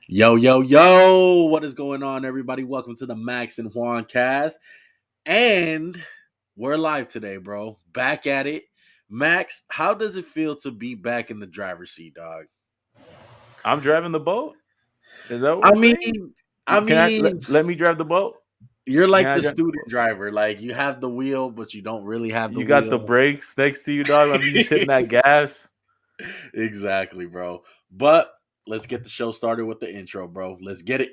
Yo, yo, yo, what is going on, everybody? Welcome to the Max and Juan cast. And we're live today, bro. Back at it. Max, how does it feel to be back in the driver's seat, dog? I'm driving the boat. Is that what I we're mean, saying? I Can I mean, let me drive the boat? you're Can like I the drive the student boat? driver. Like you have the wheel, but you don't really have the You got the wheel. brakes next to you, dog. I'm just hitting that gas. Exactly, bro. But let's get the show started with the intro, bro. Let's get it.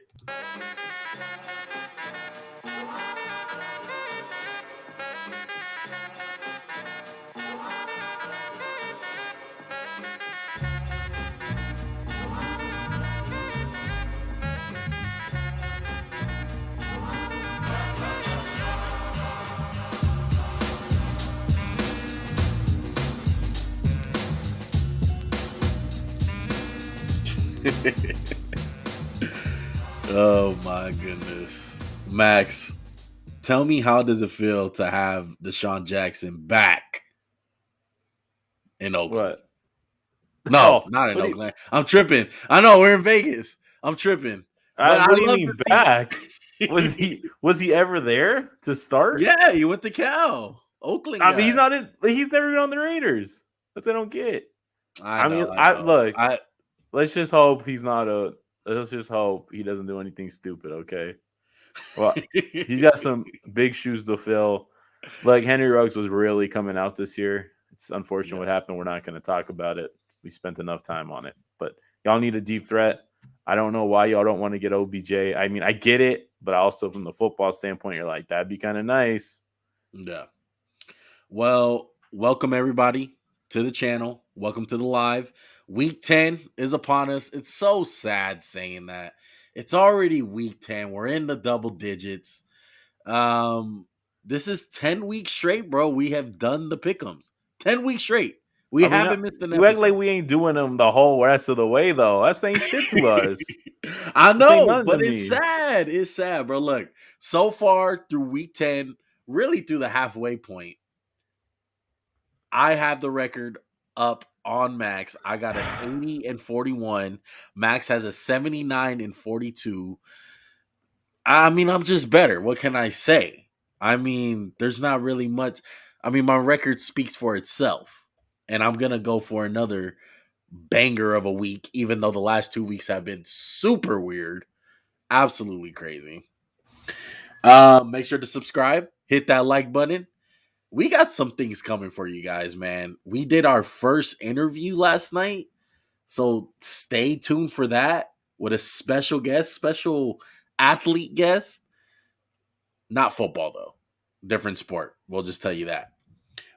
Oh my goodness. Max, tell me, how does it feel to have Deshaun Jackson back in Oakland? What? No, Oh, not in what do you? Oakland. I'm tripping. I know we're in Vegas. I'm tripping. But I What do you love mean to see. back? Was he ever there to start? Yeah, you went to Cal. Oakland I mean, he's guy. not in. He's never been on the Raiders. That's what I don't get. I I mean, know, I I know. look. Let's just hope he's not a. Let's just hope he doesn't do anything stupid. Okay. Well, he's got some big shoes to fill. Like Henry Ruggs was really coming out this year. It's unfortunate Yeah. what happened. We're not going to talk about it. We spent enough time on it. But y'all need a deep threat. I don't know why y'all don't want to get OBJ. I mean, I get it, but also from the football standpoint, you're like, that'd be kind of nice. Yeah. Well, welcome everybody to the channel. Welcome to the live. Week 10 is upon us. It's so sad saying that. It's already week 10. We're in the double digits. Um, this is 10 weeks straight, bro. We have done the pick'ems. 10 weeks straight. We I mean, haven't missed an you act like episode. we ain't doing them the whole rest of the way, though. That's ain't shit to us. I This ain't know, nothing to but it's me. sad. It's sad, bro. Look, so far through week 10, really through the halfway point, I have the record up on Max. I got an 80 and 41. Max has a 79 and 42. I mean, I'm just better. What can I say? I mean, there's not really much. I mean, my record speaks for itself. And I'm going to go for another banger of a week, even though the last 2 weeks have been super weird. Absolutely crazy. Make sure to subscribe, hit that like button. We got some things coming for you guys, man. We did our first interview last night, so stay tuned for that with a special guest, special athlete guest. Not football though, different sport. We'll just tell you that.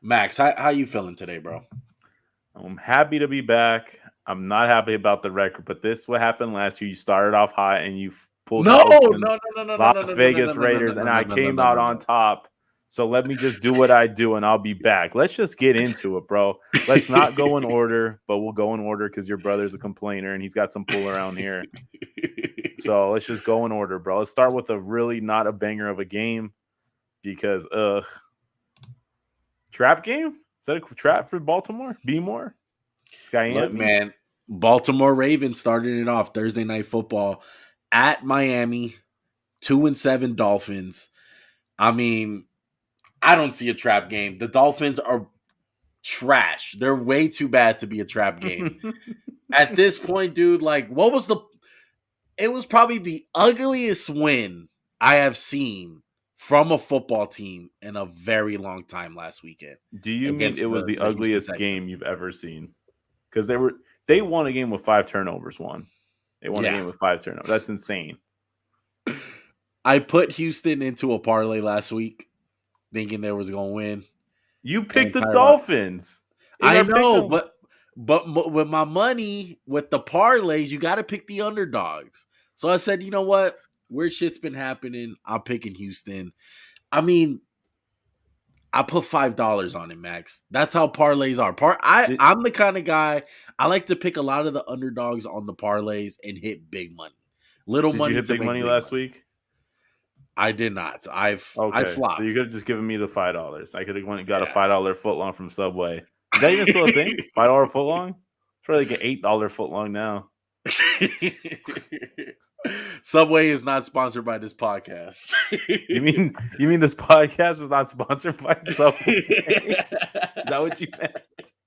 Max, how you feeling today, bro? I'm happy to be back. I'm not happy about the record, but this is what happened last year. You started off hot and you pulled the No, Oakland, no, no, no, no, no, Las no, no, no, no, Vegas no, no, no, Raiders, and I no, no, no, came no, out no, on no. top. So let me just do what I do and I'll be back. Let's just get into it, bro. Let's not go in order, but we'll go in order because your brother's a complainer and he's got some pull around here. So let's just go in order, bro. Let's start with a really not a banger of a game because trap game? Is that a trap for Baltimore? Be more? Look, Skyami? man, Baltimore Ravens started it off Thursday night football at Miami, 2-7 Dolphins. I mean, I don't see a trap game. The Dolphins are trash. They're way too bad to be a trap game. At this point, dude, like, what was the. It was probably the ugliest win I have seen from a football team in a very long time last weekend Do you mean against it was the the Houston ugliest Texans. game you've ever seen? Because they won a game with 5 turnovers. They won a Yeah. game with 5 turnovers. That's insane. I put Houston into a parlay last week, thinking they was going to win. You picked the Tyrod. Dolphins. In I our know, pick'em. but with my money, with the parlays, you got to pick the underdogs. So I said, you know what? Weird shit's been happening. I'm picking Houston. I mean, I put $5 on it, Max. That's how parlays are. I'm the kind of guy, I like to pick a lot of the underdogs on the parlays and hit big money. Little Did you money hit to big make money big last money. week? I did not. I Okay, so flopped. you could have just given me the $5. I could have went and got a Yeah. $5 footlong from Subway. Is that even still a thing? $5 footlong? It's probably like an $8 footlong now. Subway is not sponsored by this podcast. You mean this podcast is not sponsored by Subway? Is that what you meant?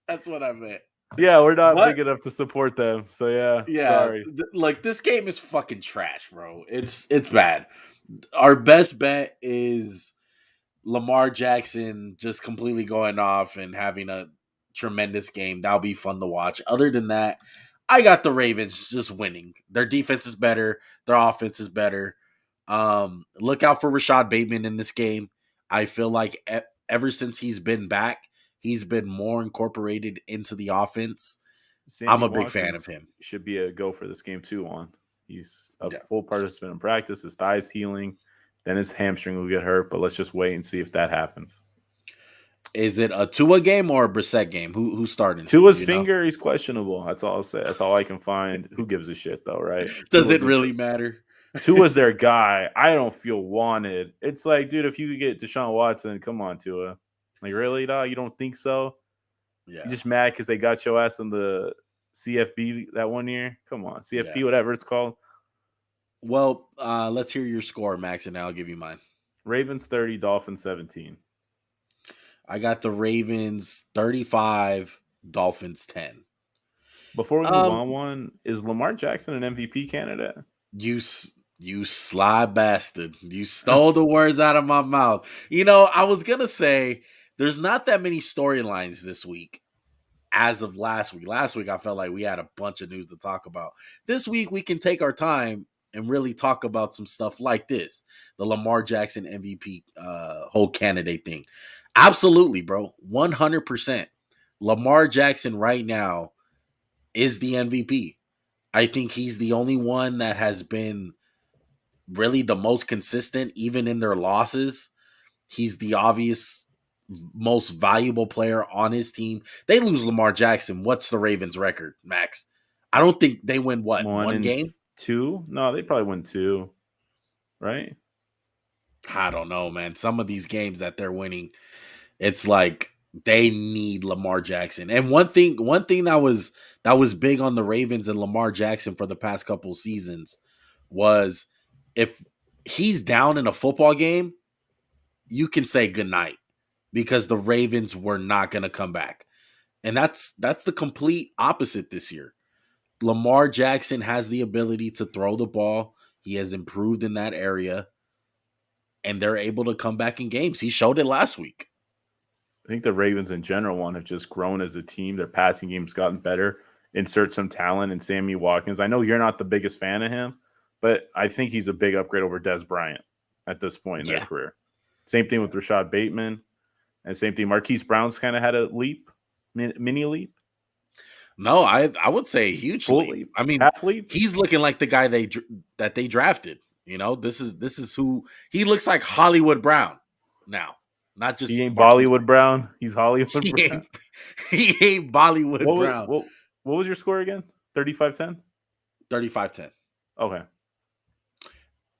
That's what I meant. Yeah, we're not But big enough to support them. So yeah, yeah, sorry. like this game is fucking trash, bro. It's bad. Our best bet is Lamar Jackson just completely going off and having a tremendous game. That'll be fun to watch. Other than that, I got the Ravens just winning. Their defense is better. Their offense is better. Look out for Rashad Bateman in this game. I feel like ever since he's been back, he's been more incorporated into the offense. I'm Sammy a big fan of Watkins him. should be a go for this game too. He's a Yeah. full participant in practice. His thigh's healing. Then his hamstring will get hurt. But let's just wait and see if that happens. Is it a Tua game or a Brissett game? Who's starting? Tua's finger, he's questionable. That's all I'll say. That's all I can find. Who gives a shit though, right? Does it really matter? Tua's their guy. I don't feel wanted. It's like, dude, if you could get Deshaun Watson, come on, Tua. Like, really, dog? You don't think so? Yeah. You just mad because they got your ass in the CFB that one year? Come on. CFP, whatever it's called. Well, let's hear your score, Max, and I'll give you mine. Ravens 30, Dolphins 17. I got the Ravens 35, Dolphins 10. Before we move on, one is Lamar Jackson an MVP candidate? You sly bastard. You stole the words out of my mouth. You know, I was going to say there's not that many storylines this week as of last week. Last week, I felt like we had a bunch of news to talk about. This week, we can take our time and really talk about some stuff like this, the Lamar Jackson MVP whole candidate thing. Absolutely, bro. 100%. Lamar Jackson right now is the MVP. I think he's the only one that has been really the most consistent, even in their losses. He's the obvious most valuable player on his team. They lose Lamar Jackson. What's the Ravens' record, Max? I don't think they win one game? 2? No, they probably win 2, right? I don't know, man. Some of these games that they're winning, it's like they need Lamar Jackson. And one thing that was big on the Ravens and Lamar Jackson for the past couple seasons was if he's down in a football game, you can say goodnight because the Ravens were not going to come back. And that's the complete opposite this year. Lamar Jackson has the ability to throw the ball. He has improved in that area. And they're able to come back in games. He showed it last week. I think the Ravens in general have just grown as a team. Their passing game's gotten better. Insert some talent in Sammy Watkins. I know you're not the biggest fan of him, but I think he's a big upgrade over Dez Bryant at this point in their career. Same thing with Rashad Bateman. And same thing. Marquise Brown's kind of had a leap, mini leap. No, I would say a huge leap. I mean, half leap. He's looking like the guy that they drafted. You know, this is who he looks like. Hollywood Brown now, not just he ain't Bollywood Brown. He's Hollywood Brown. He ain't Bollywood Brown. What was your score again? 35-10? 35-10. Okay.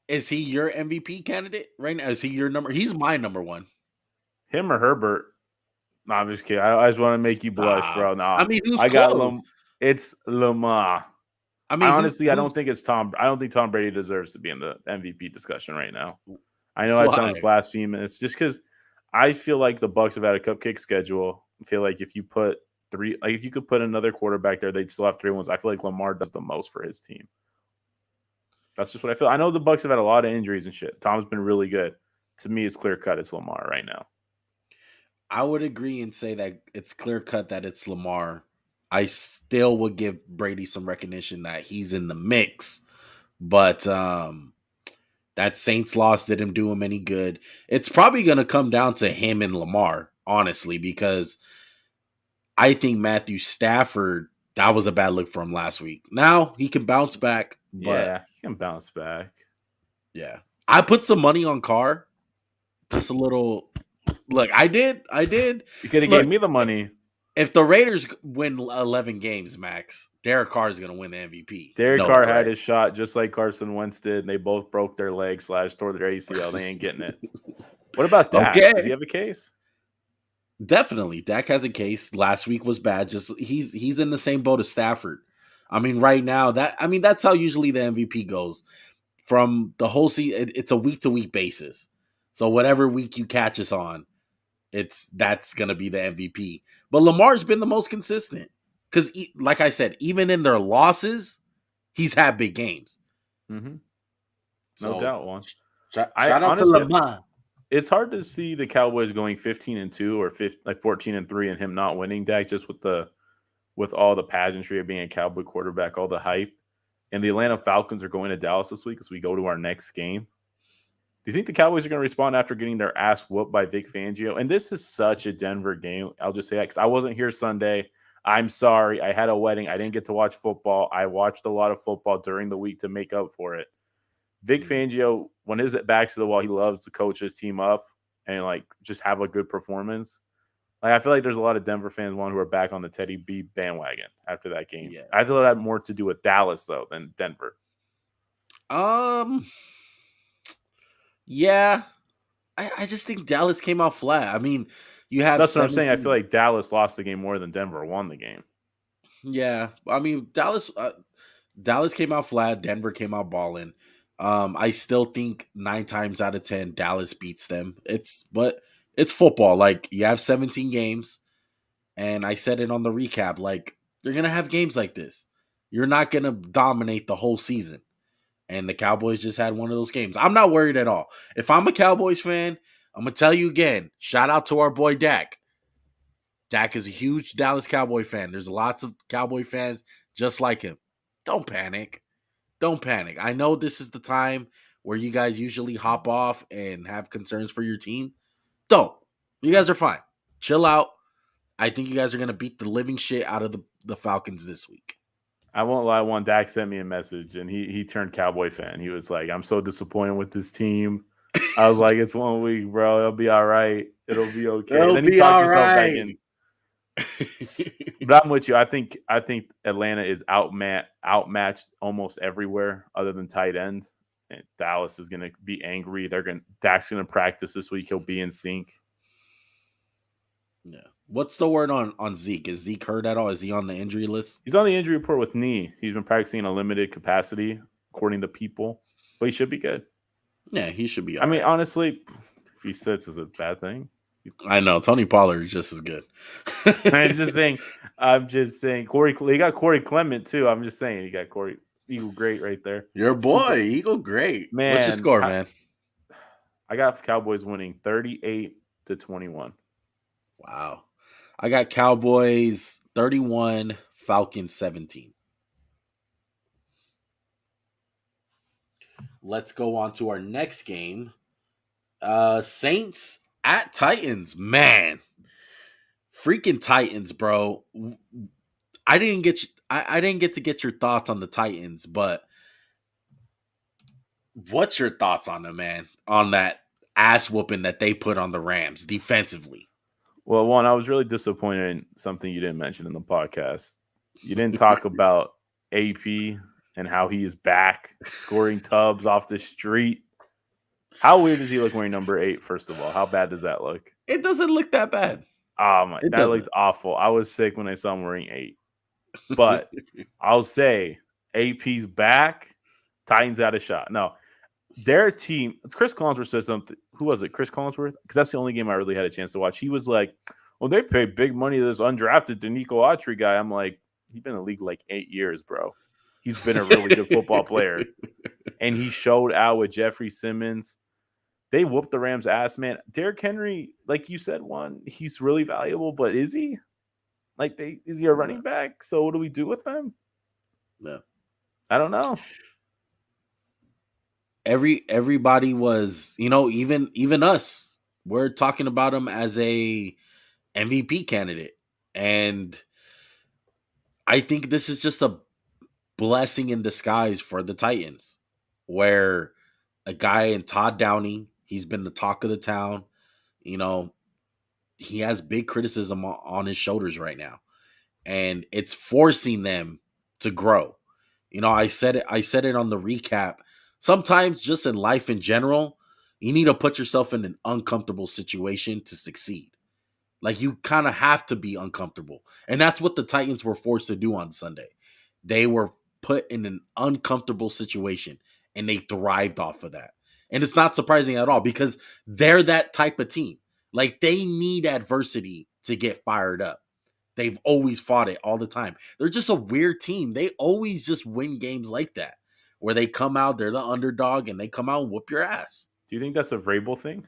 Is he your MVP candidate right now? Is he your number? He's my number one. Him or Herbert? No, I'm just kidding. I just want to make you blush, bro. No, I mean, who's close? It's Lamar. I mean, honestly, I don't think it's Tom. I don't think Tom Brady deserves to be in the MVP discussion right now. I know that sounds blasphemous, just because I feel like the Bucs have had a cupcake schedule. I feel like if you put if you could put another quarterback there, they'd still have 3 wins. I feel like Lamar does the most for his team. That's just what I feel. I know the Bucs have had a lot of injuries and shit. Tom's been really good. To me, it's clear cut. It's Lamar right now. I would agree and say that it's clear cut that it's Lamar. I still would give Brady some recognition that he's in the mix, but that Saints loss didn't do him any good. It's probably going to come down to him and Lamar, honestly, because I think Matthew Stafford, that was a bad look for him last week. Now he can bounce back. But yeah, he can bounce back. Yeah. I put some money on Carr. Just a little. Look, I did. You could have gave me the money. If the Raiders win 11 games, Max, Derek Carr is going to win the MVP. Derek Carr had his shot just like Carson Wentz did, and they both broke their leg / tore their ACL. They ain't getting it. What about Dak? Okay. Does he have a case? Definitely. Dak has a case. Last week was bad. Just he's in the same boat as Stafford. I mean, right now that's how usually the MVP goes from the whole season. It's a week to week basis. So whatever week you catch us on, that's gonna be the MVP. But Lamar's been the most consistent because, like I said, even in their losses, he's had big games. Mm-hmm. No So doubt, Juan. I shout out to honestly, Lamar. it's hard to see the Cowboys going 15-2 or 14-3 and him not winning, Dak, just with all the pageantry of being a Cowboy quarterback, all the hype. And the Atlanta Falcons are going to Dallas this week as we go to our next game. Do you think the Cowboys are going to respond after getting their ass whooped by Vic Fangio? And this is such a Denver game. I'll just say that because I wasn't here Sunday. I'm sorry. I had a wedding. I didn't get to watch football. I watched a lot of football during the week to make up for it. Vic Fangio, when his back's to the wall, he loves to coach his team up and like just have a good performance. Like I feel like there's a lot of Denver fans, who are back on the Teddy B bandwagon after that game. Yeah. I feel that had more to do with Dallas though than Denver. Yeah. I just think Dallas came out flat. I mean, you have That's what I'm saying. I 17 feel like Dallas lost the game more than Denver won the game. Yeah. I mean, Dallas came out flat, Denver came out balling. I still think 9 times out of 10 Dallas beats them. But it's football. Like you have 17 games, and I said it on the recap, like you're going to have games like this. You're not going to dominate the whole season. And the Cowboys just had one of those games. I'm not worried at all. If I'm a Cowboys fan, I'm going to tell you again, shout out to our boy Dak. Dak is a huge Dallas Cowboy fan. There's lots of Cowboy fans just like him. Don't panic. Don't panic. I know this is the time where you guys usually hop off and have concerns for your team. Don't. You guys are fine. Chill out. I think you guys are going to beat the living shit out of the Falcons this week. I won't lie, one Dak sent me a message and he turned Cowboy fan. He was like, I'm so disappointed with this team. I was like, it's 1 week, bro. It'll be all right. It'll be okay. It'll Then he be talked all himself back right. in. But I'm with you. I think Atlanta is outmatched almost everywhere other than tight ends. And Dallas is gonna be angry. Dak's gonna practice this week. He'll be in sync. Yeah. What's the word on Zeke? Is Zeke hurt at all? Is he on the injury list? He's on the injury report with knee. He's been practicing in a limited capacity, according to people. But he should be good. Yeah, he should be all I mean, right. honestly, if he sits, is it a bad thing? I know. Tony Pollard is just as good. I'm just saying. He got Corey Clement, too. I'm just saying. He got Corey Eagle Great right there. Your boy, Eagle Great. Man, what's your score, man? I got Cowboys winning 38-21. Wow. I got Cowboys 31, Falcons 17. Let's go on to our next game. Saints at Titans. Man. Freaking Titans, bro. I didn't get to get your thoughts on the Titans, but what's your thoughts on them, man? On that ass whooping that they put on the Rams defensively. Well, one, I was really disappointed in something you didn't mention in the podcast. You didn't talk about AP and how he is back scoring tubs off the street. How weird does he look wearing number 8, first of all? How bad does that look? It doesn't look that bad. Oh, my. That looked awful. I was sick when I saw him wearing 8. But I'll say AP's back. Titans out a shot. No, their team, Chris Collinsworth said something. Who was it? Chris Collinsworth? Because that's the only game I really had a chance to watch. He was like, well, they paid big money to this undrafted Danico Autry guy. I'm like, he's been in the league like 8 years, bro. He's been a really good football player. And he showed out with Jeffrey Simmons. They whooped the Rams' ass, man. Derrick Henry, like you said, he's really valuable, but is he? Is he a running back? So what do we do with him? No. I don't know. Everybody was, even us, we're talking about him as a MVP candidate. And I think this is just a blessing in disguise for the Titans, where a guy in Todd Downing, he's been the talk of the town. He has big criticism on his shoulders right now, and it's forcing them to grow. I said it on the recap. Sometimes just in life in general, you need to put yourself in an uncomfortable situation to succeed. Like you kind of have to be uncomfortable. And that's what the Titans were forced to do on Sunday. They were put in an uncomfortable situation and they thrived off of that. And it's not surprising at all because they're that type of team. Like they need adversity to get fired up. They've always fought it all the time. They're just a weird team. They always just win games like that where they come out, they're the underdog, and they come out and whoop your ass. Do you think that's a Vrabel thing?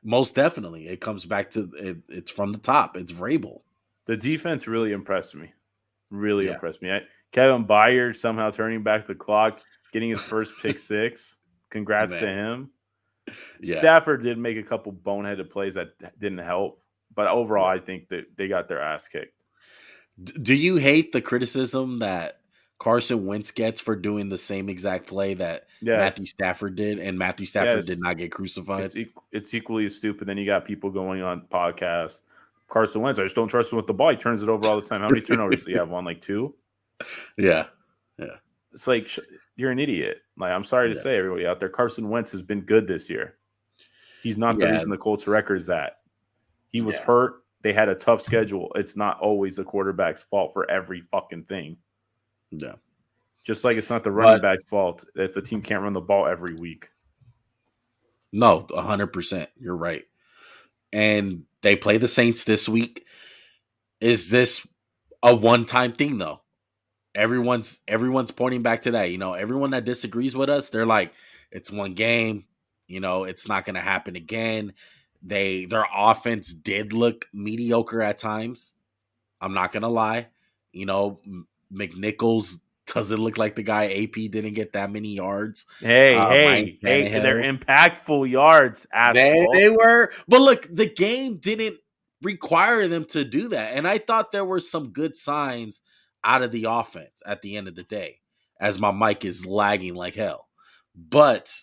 Most definitely. It comes back to it's from the top. It's Vrabel. The defense really impressed me. Really Yeah. impressed me. Kevin Byard somehow turning back the clock, getting his first pick six. Congrats to him. Yeah. Stafford did make a couple boneheaded plays that didn't help. But overall, I think that they got their ass kicked. Do you hate the criticism that Carson Wentz gets for doing the same exact play that Matthew Stafford did, and Matthew Stafford did not get crucified? It's equally as stupid. Then you got people going on podcasts. Carson Wentz, I just don't trust him with the ball. He turns it over all the time. How many turnovers do you have? 1, like 2? Yeah. It's like you're an idiot. Like, I'm sorry to say, everybody out there, Carson Wentz has been good this year. He's not the reason the Colts record is that. He was hurt. They had a tough schedule. It's not always the quarterback's fault for every fucking thing. Yeah. Just like it's not the running back's fault if the team can't run the ball every week. No, 100%. You're right. And they play the Saints this week. Is this a one-time thing, though? Everyone's pointing back to that. You know, everyone that disagrees with us, they're like, it's one game. You know, it's not going to happen again. Their offense did look mediocre at times. I'm not going to lie. You know, McNichols doesn't look like the guy. AP didn't get that many yards. Hey, they're impactful yards. They were. But look, the game didn't require them to do that. And I thought there were some good signs out of the offense at the end of the day, as my mic is lagging like hell. But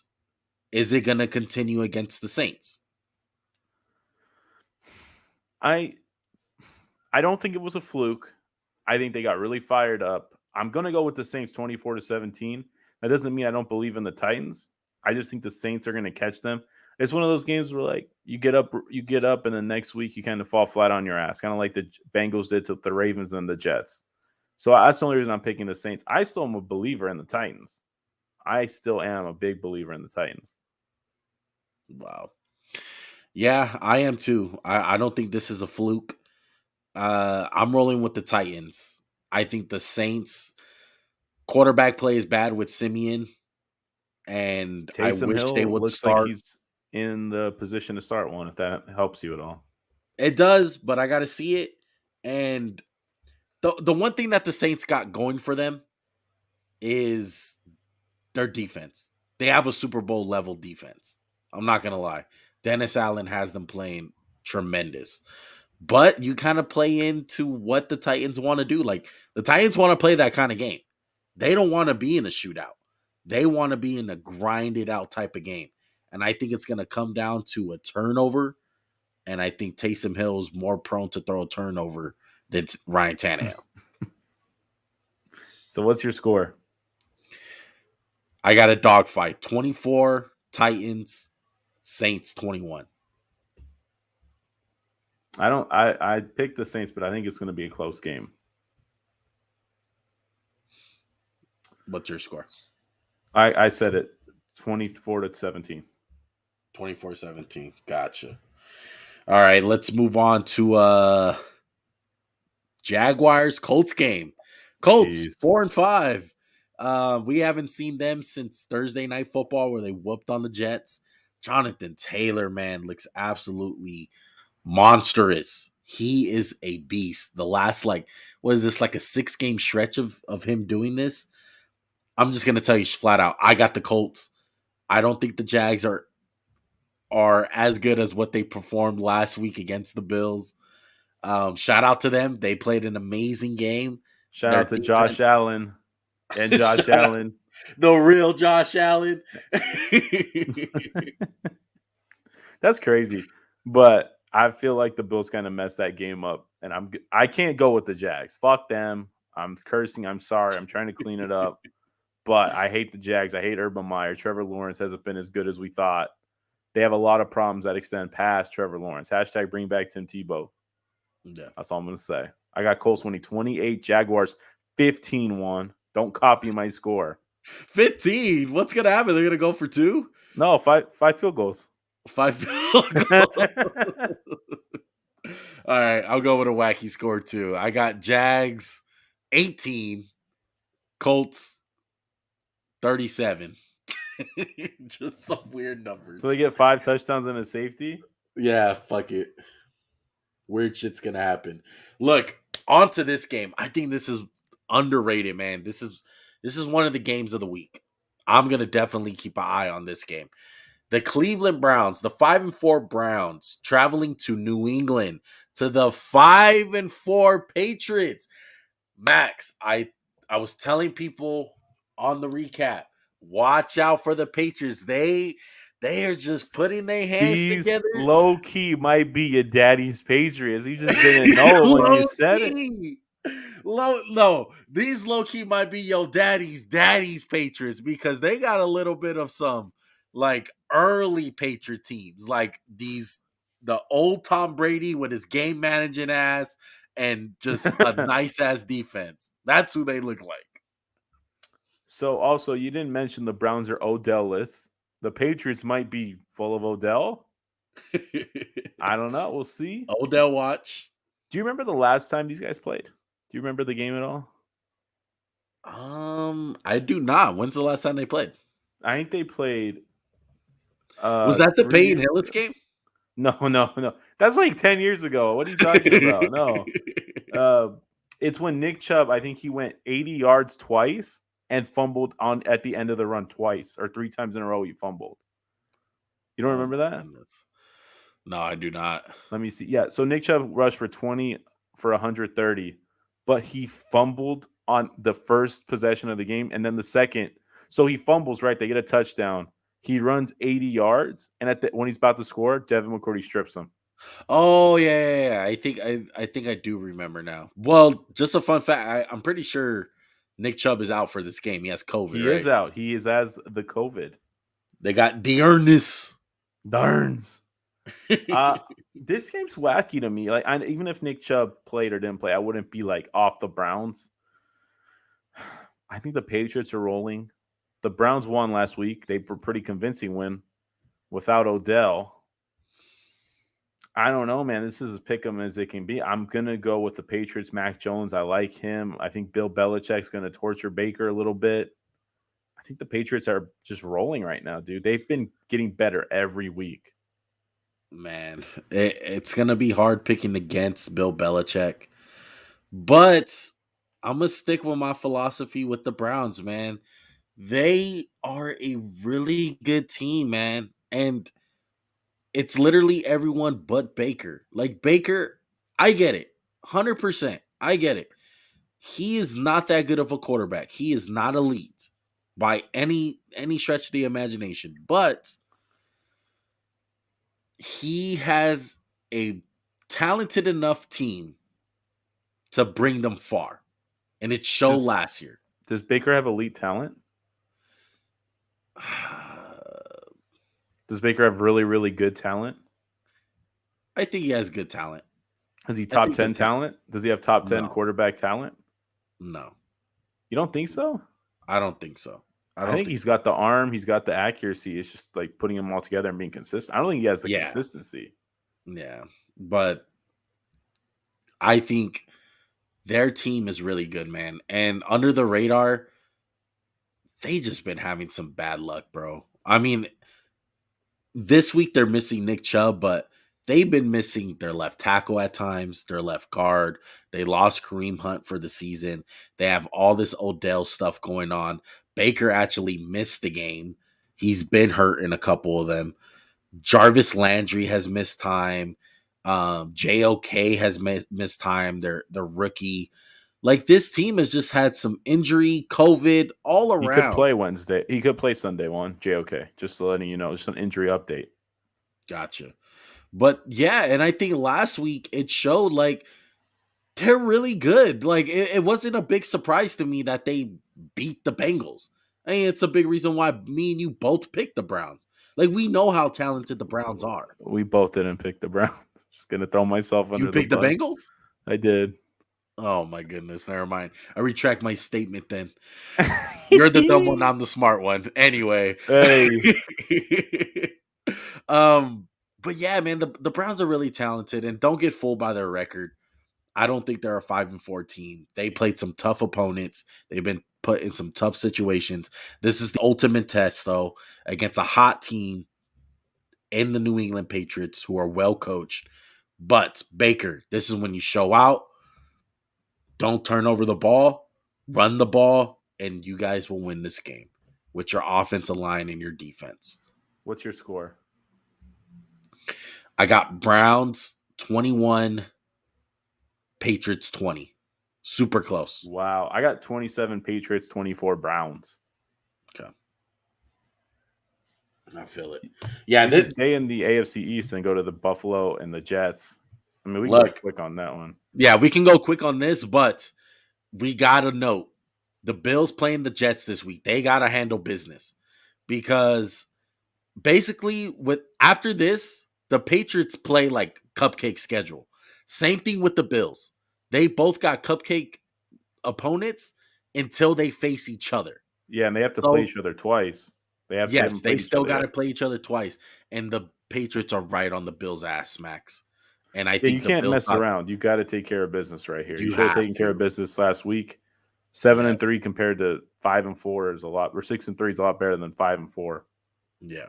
is it going to continue against the Saints? I don't think it was a fluke. I think they got really fired up. I'm going to go with the Saints 24-17. That doesn't mean I don't believe in the Titans. I just think the Saints are going to catch them. It's one of those games where, like, you get up, and then next week you kind of fall flat on your ass, kind of like the Bengals did to the Ravens and the Jets. So that's the only reason I'm picking the Saints. I still am a believer in the Titans. I still am a big believer in the Titans. Wow. Yeah, I am too. I don't think this is a fluke. I'm rolling with the Titans. I think the Saints quarterback play is bad with Simeon, and Taysom I wish Hill they would looks start. like he's in the position to start one, if that helps you at all. It does, but I got to see it. And the one thing that the Saints got going for them is their defense. They have a Super Bowl level defense. I'm not gonna lie. Dennis Allen has them playing tremendous. But you kind of play into what the Titans want to do. Like, the Titans want to play that kind of game. They don't want to be in a shootout. They want to be in a grinded out type of game. And I think it's going to come down to a turnover. And I think Taysom Hill is more prone to throw a turnover than Ryan Tannehill. So what's your score? I got a dogfight. 24 Titans, Saints 21. I picked the Saints, but I think it's going to be a close game. What's your score? I said it 24-17. 24-17. Gotcha. All right, let's move on to Jaguars Colts game. Colts 4-5. We haven't seen them since Thursday Night Football where they whooped on the Jets. Jonathan Taylor, man, looks absolutely monstrous. He is a beast. The last, like, what is this, like a 6-game stretch of him doing this? I'm just gonna tell you flat out, I got the Colts. I don't think the Jags are as good as what they performed last week against the Bills. Shout out to them. They played an amazing game. Shout out to Josh Allen and Josh Allen. The real Josh Allen. That's crazy. But I feel like the Bills kind of messed that game up. And I can't go with the Jags. Fuck them. I'm cursing. I'm sorry. I'm trying to clean it up. But I hate the Jags. I hate Urban Meyer. Trevor Lawrence hasn't been as good as we thought. They have a lot of problems that extend past Trevor Lawrence. Hashtag bring back Tim Tebow. Yeah. That's all I'm going to say. I got Colts winning 28, Jaguars 15-1. Don't copy my score. 15. What's gonna happen? They're gonna go for 2? No, five field goals. 5 field goals. All right, I'll go with a wacky score too. I got Jags 18, Colts 37. Just some weird numbers. So they get 5 touchdowns and a safety? Yeah, fuck it. Weird shit's gonna happen. Look, on to this game. I think this is underrated, man. This is one of the games of the week. I'm gonna definitely keep an eye on this game. The Cleveland Browns, the 5-4 Browns, traveling to New England to the 5-4 Patriots. Max, I was telling people on the recap, watch out for the Patriots. They are just putting their hands These together. low key might be your daddy's Patriots. You just didn't know when you said it. No, these low key might be your daddy's Patriots because they got a little bit of some like early Patriot teams, like the old Tom Brady with his game managing ass and just a nice ass defense. That's who they look like. So also, you didn't mention the Browns are Odell-less. The Patriots might be full of Odell. I don't know. We'll see. Odell watch. Do you remember the last time these guys played? Do you remember the game at all? I do not. When's the last time they played? I think they played. Was that the Peyton Hillis game? No. That's like 10 years ago. What are you talking about? No. It's when Nick Chubb, I think he went 80 yards twice and fumbled at the end of the run twice or 3 times in a row he fumbled. You don't remember that? No, I do not. Let me see. Yeah, so Nick Chubb rushed for 20 for 130, but he fumbled on the first possession of the game and then the second. So he fumbles, right? They get a touchdown. He runs 80 yards, and when he's about to score, Devin McCourty strips him. Oh yeah. I think I do remember now. Well, just a fun fact. I'm pretty sure Nick Chubb is out for this game. He has COVID. He is out. He is as the COVID. They got Darns. This game's wacky to me. Like, even if Nick Chubb played or didn't play, I wouldn't be like off the Browns. I think the Patriots are rolling. The Browns won last week. They were pretty convincing win without Odell. I don't know, man. This is as pick 'em as it can be. I'm going to go with the Patriots. Mac Jones, I like him. I think Bill Belichick's going to torture Baker a little bit. I think the Patriots are just rolling right now, dude. They've been getting better every week. Man, it's going to be hard picking against Bill Belichick. But I'm going to stick with my philosophy with the Browns, man. They are a really good team, man. And it's literally everyone but Baker. Like Baker, I get it. 100%. I get it. He is not that good of a quarterback. He is not elite by any stretch of the imagination. But he has a talented enough team to bring them far. And it showed last year. Does Baker have elite talent? Does Baker have really, really good talent? I think he has good talent. Has he top 10 talent? Does he have top 10 quarterback talent? No. You don't think so? I don't think so. I think he's got the arm. He's got the accuracy. It's just like putting them all together and being consistent. I don't think he has the consistency. Yeah. But I think their team is really good, man. And under the radar, they just been having some bad luck, bro. I mean, this week they're missing Nick Chubb, but they've been missing their left tackle at times, their left guard. They lost Kareem Hunt for the season. They have all this Odell stuff going on. Baker actually missed the game. He's been hurt in a couple of them. Jarvis Landry has missed time. JOK has missed time. They're rookie. Like, this team has just had some injury, COVID, all around. He could play Wednesday. He could play Sunday one, JOK. Just letting you know, just an injury update. Gotcha. But yeah, and I think last week it showed like they're really good. Like it wasn't a big surprise to me that they beat the Bengals. I mean, it's a big reason why me and you both picked the Browns. Like, we know how talented the Browns are. We both didn't pick the Browns. Just gonna throw myself under. You picked the Bengals? I did. Oh my goodness, never mind. I retract my statement then. You're the dumb one, I'm the smart one. Anyway. Hey, um, but yeah, man, the Browns are really talented, and don't get fooled by their record. I don't think they're a 5-4 team. They played some tough opponents. They've been put in some tough situations. This is the ultimate test, though, against a hot team in the New England Patriots who are well coached. But Baker, this is when you show out. Don't turn over the ball, run the ball, and you guys will win this game with your offensive line and your defense. what's your score? I got Browns 21, Patriots 20. Super close. Wow. I got 27 Patriots, 24 Browns. Okay. I feel it. Yeah, We could stay in the AFC East and go to the Buffalo and the Jets. I mean, we can go quick on that one. Yeah, we can go quick on this, but we got to note the Bills playing the Jets this week. They got to handle business because basically after this, the Patriots play like cupcake schedule. Same thing with the Bills. They both got cupcake opponents until they face each other. Yeah, and they have to play each other twice. They still got to play each other twice, and the Patriots are right on the Bills' ass, Max. And I think you can't mess around. You got to take care of business right here. You should have taken care of business last week. 7-3 compared to 5-4 is a lot. Or 6-3 is a lot better than 5-4. Yeah,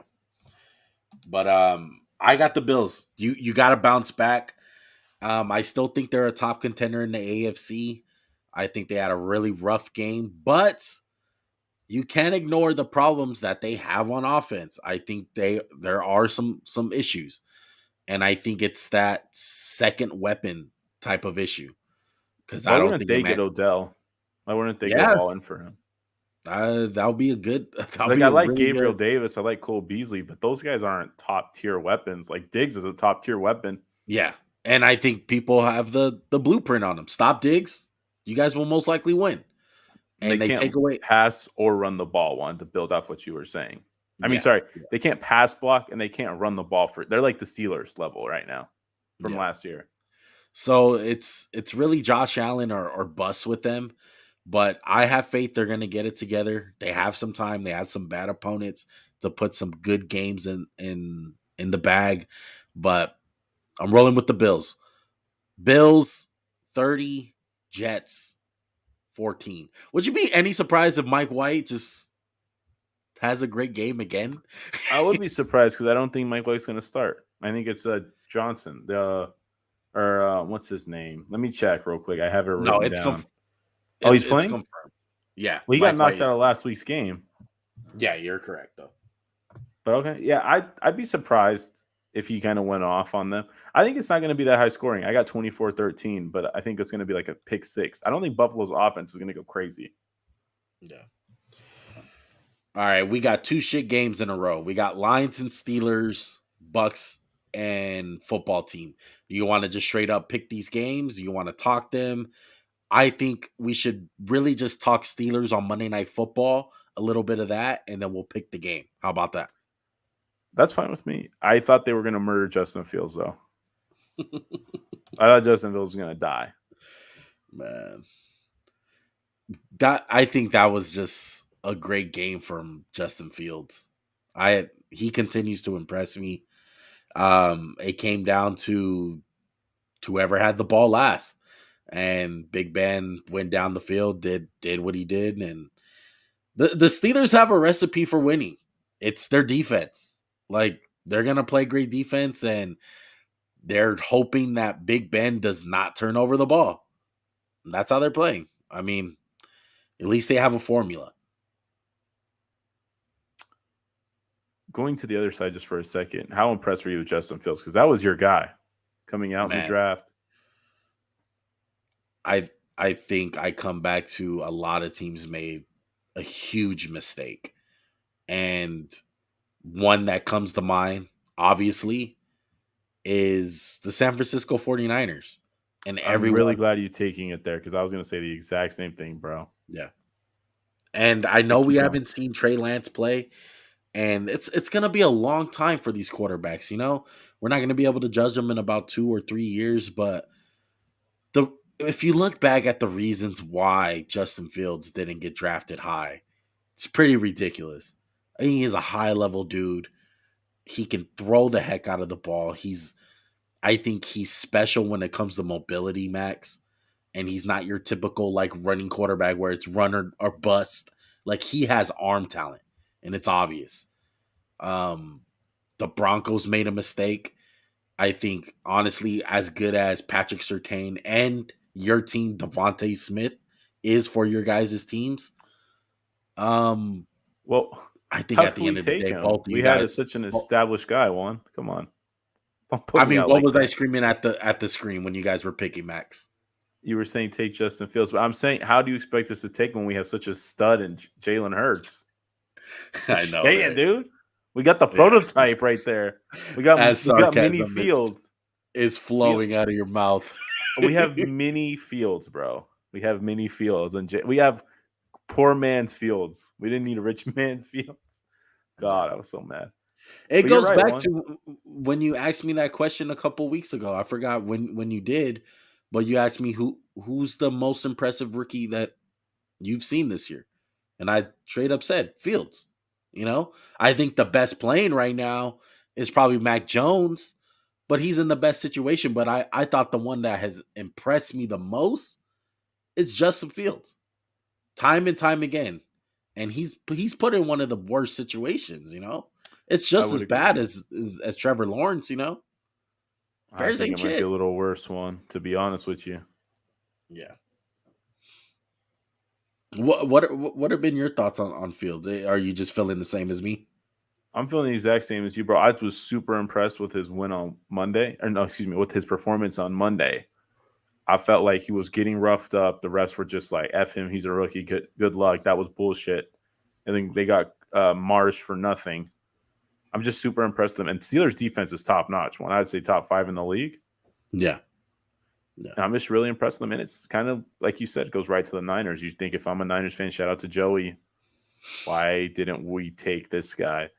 but I got the Bills. You got to bounce back. I still think they're a top contender in the AFC. I think they had a really rough game, but you can't ignore the problems that they have on offense. I think there are some issues, and I think it's that second weapon type of issue. Because I don't think they get Odell. Why wouldn't they go all in for him? That'll be a good. I like really Gabriel Davis. I like Cole Beasley, but those guys aren't top tier weapons. Like Diggs is a top tier weapon. Yeah, and I think people have the blueprint on them. Stop Diggs, you guys will most likely win. And they can't take away pass or run the ball. One to build off what you were saying. I mean, sorry, they can't pass block and they can't run the ball they're like the Steelers level right now from last year. So it's really Josh Allen or bust with them. But I have faith they're going to get it together. They have some time. They have some bad opponents to put some good games in the bag. But I'm rolling with the Bills. Bills 30, Jets 14. Would you be any surprised if Mike White just has a great game again? I would be surprised because I don't think Mike White's going to start. I think it's Johnson. What's his name? Let me check real quick. I have it written down. He's playing? Confirmed. Yeah. Well, he got knocked out of last week's game. Yeah, you're correct, though. But okay. Yeah, I'd be surprised if he kind of went off on them. I think it's not going to be that high scoring. I got 24-13, but I think it's going to be like a pick six. I don't think Buffalo's offense is going to go crazy. Yeah. All right, we got two shit games in a row. We got Lions and Steelers, Bucks and football team. Do you want to just straight up pick these games? Do you want to talk them? I think we should really just talk Steelers on Monday Night Football, a little bit of that, and then we'll pick the game. How about that? That's fine with me. I thought they were going to murder Justin Fields, though. I thought Justin Fields was going to die. Man. I think that was just a great game from Justin Fields. He continues to impress me. It came down to whoever had the ball last. And Big Ben went down the field, did what he did, and the Steelers have a recipe for winning. It's their defense. Like, they're gonna play great defense, and they're hoping that Big Ben does not turn over the ball. And that's how they're playing. I mean, at least they have a formula. Going to the other side just for a second, how impressed were you with Justin Fields? Because that was your guy coming out in the draft. I think I come back to a lot of teams made a huge mistake. And one that comes to mind, obviously, is the San Francisco 49ers. And I'm really glad you're taking it there because I was going to say the exact same thing, bro. Yeah. And I know we haven't seen Trey Lance play, and it's going to be a long time for these quarterbacks, you know? We're not going to be able to judge them in about 2 or 3 years, but if you look back at the reasons why Justin Fields didn't get drafted high, it's pretty ridiculous. I think he's a high level dude. He can throw the heck out of the ball. I think he's special when it comes to mobility, Max. And he's not your typical like running quarterback where it's run or bust. Like he has arm talent, and it's obvious. Um, the Broncos made a mistake. I think honestly, as good as Patrick Surtain and your team, Devontae Smith, is for your guys' teams. Um, Well, I think how at can the we end of the take day, him? both of We you had guys. such an Well, established guy. Juan, come on, don't put I me mean, out what like was I that. screaming at the screen when you guys were picking Max? You were saying take Justin Fields, but I'm saying, how do you expect us to take when we have such a stud in Jalen Hurts? I Just know, saying, right? dude. We got the Yeah. prototype right there. We got As we got mini sarcasm Fields. is Field. flowing out of your mouth. We have mini Fields, bro. We have mini Fields, and we have poor man's Fields. We didn't need a rich man's Fields. Yeah. God, I was so mad. It But you're goes right, back Juan. to when you asked me that question a couple weeks ago. I forgot when you did, but you asked me who's the most impressive rookie that you've seen this year. And I straight up said Fields. You know, I think the best playing right now is probably Mac Jones, but he's in the best situation. But I thought the one that has impressed me the most is Justin Fields, time and time again. And he's put in one of the worst situations, you know. It's I just would as agree. bad as Trevor Lawrence, you know. I Bears think ain't it might be a shit. little worse, Juan, to be honest with you. Yeah. What have been your thoughts on Fields? Are you just feeling the same as me? I'm feeling the exact same as you, bro. I was super impressed with his win on Monday, or no, excuse me, with his performance on Monday. I felt like he was getting roughed up. The refs were just like, "F him, he's a rookie. Good luck." That was bullshit. I think they got Marsh for nothing. I'm just super impressed with them. And Steelers defense is top notch. One, I'd say top 5 in the league. Yeah. Yeah. And I'm just really impressed with them. And it's kind of like you said, it goes right to the Niners. You think, if I'm a Niners fan, shout out to Joey. Why didn't we take this guy?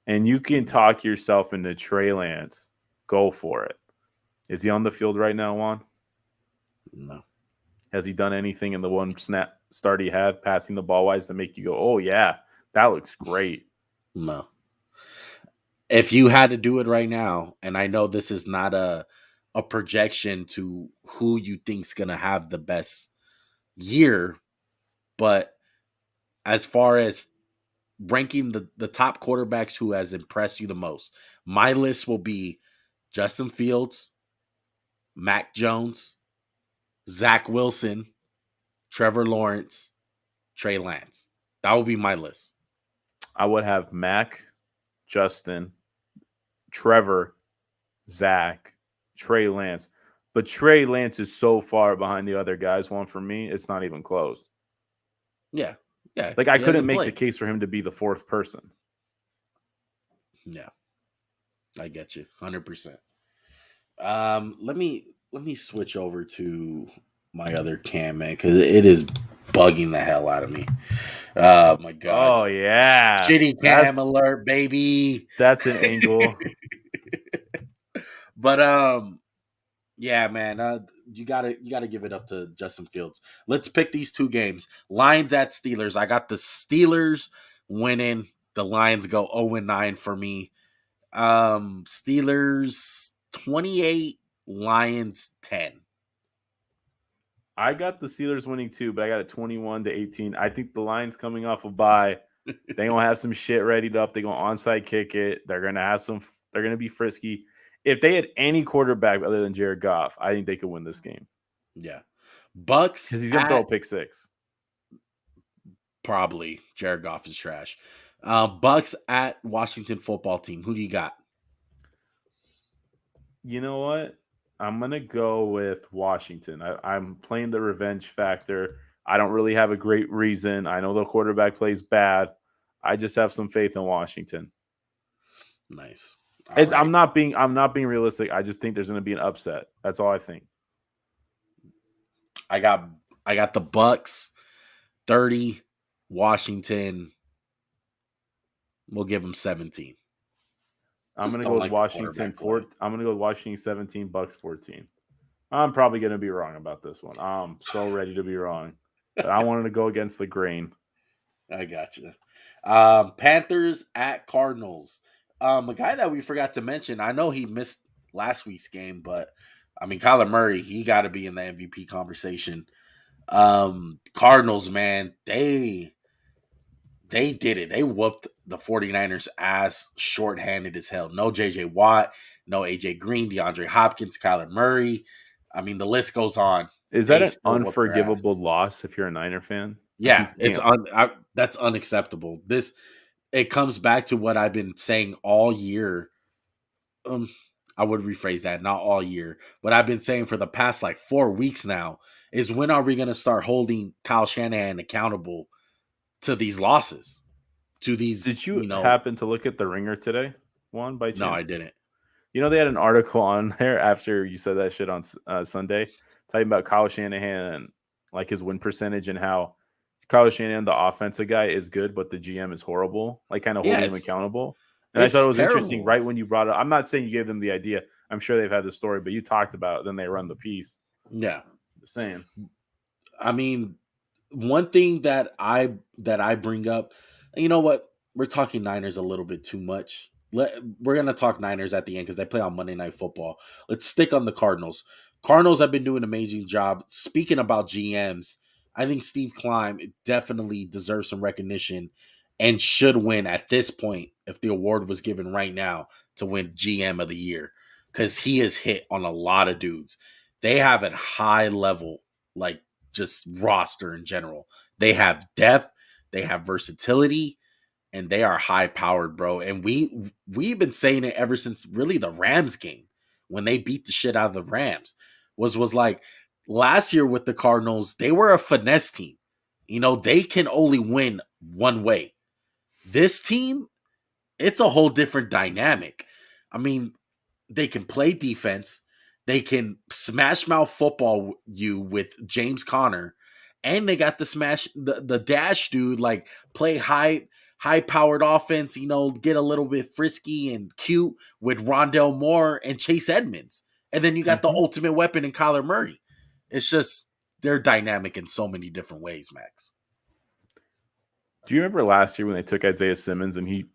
And you can talk yourself into Trey Lance. Go for it. Is he on the field right now, Juan? No. Has he done anything in the one snap start he had, passing the ball wise, to make you go, "Oh yeah, that looks great"? No. If you had to do it right now, and I know this is not a projection to who you think's gonna have the best year, but as far as ranking the top quarterbacks who has impressed you the most, my list will be Justin Fields, Mac Jones, Zach Wilson, Trevor Lawrence, Trey Lance. That will be my list. I would have Mac, Justin, Trevor, Zach, Trey Lance. But Trey Lance is so far behind the other guys. One, for me, it's not even close. Yeah. Yeah. Like, I He couldn't hasn't make the played. case for him to be the 4th person. Yeah. I get you. 100%. Let me switch over to my other cam, man, because it is bugging the hell out of me. Oh my god. Oh yeah, Shitty cam alert, baby. that's an angle. But yeah, man, you gotta give it up to Justin Fields. Let's pick these two games. Lions at Steelers. I got the Steelers winning. The Lions go 0-9 for me. Steelers 28, Lions 10. I got the Steelers winning too, but I got it 21-18. I think the Lions, coming off a bye, they gonna have some shit readied up. They gonna onside kick it. They're gonna have some. They're gonna be frisky. If they had any quarterback other than Jared Goff, I think they could win this game Yeah. Bucks because he's gonna throw a at pick six. probably Jared Goff is trash. Bucks at Washington football team. Who do you got? You know what? I'm gonna go with Washington. I'm playing the revenge factor. I don't really have a great reason. I know the quarterback plays bad. I just have some faith in Washington. Nice. All I'm right. not being realistic. I just think there's going to be an upset. That's all I think. I got the Bucks 30, Washington. We'll give them 17. I'm Just going to don't go with like the Washington quarterback play. I'm going to go with Washington 17, Bucks 14. I'm probably going to be wrong about this one. I'm so ready to be wrong. But I wanted to go against the grain. I gotcha. Panthers at Cardinals. A guy that we forgot to mention, I know he missed last week's game, but I mean, Kyler Murray, he got to be in the MVP conversation. Cardinals, man, they did it. They whooped the 49ers ass shorthanded as hell. No JJ Watt, no AJ Green, DeAndre Hopkins, Kyler Murray. I mean, the list goes on. Is that They an still whooped their ass. unforgivable loss if you're a Niner fan? Like you Yeah, can't. that's unacceptable. This it comes back to what I've been saying all year. Um, I would rephrase that, not all year. What I've been saying for the past like 4 weeks now is when are we going to start holding Kyle Shanahan accountable to these losses, to these, Did you happen to look at the Ringer today? One by No, I chance? didn't. You know, they had an article on there after you said that shit on Sunday, talking about Kyle Shanahan and like his win percentage and how Kyle Shanahan, the offensive guy, is good, but the GM is horrible, like kind of Yeah, holding him accountable. And I thought it's it was interesting terrible. right when you brought it up. I'm not saying you gave them the idea. I'm sure they've had the story, but you talked about it. Then they run the piece. Yeah. Just saying. I mean, one thing that I bring up, you know what? We're talking Niners a little bit too much. We're gonna talk Niners at the end because they play on Monday Night Football. Let's stick on the Cardinals. Cardinals have been doing an amazing job. Speaking about GMs, I think Steve Klein definitely deserves some recognition and should win at this point if the award was given right now to win GM of the year because he has hit on a lot of dudes. They have a high level, like just roster in general. They have depth, they have versatility, and they are high powered, bro. And we've been saying it ever since really the Rams game when they beat the shit out of the Rams. Was like last year with the Cardinals, they were a finesse team. You know, they can only win one way. This team, it's a whole different dynamic. I mean, they can play defense. They can smash mouth football you with James Conner, and they got the smash the dash dude like play high powered offense. You know, get a little bit frisky and cute with Rondell Moore and Chase Edmonds, and then you got the Mm-hmm. ultimate weapon in Kyler Murray. It's just they're dynamic in so many different ways, Max. Do you remember last year when they took Isaiah Simmons and he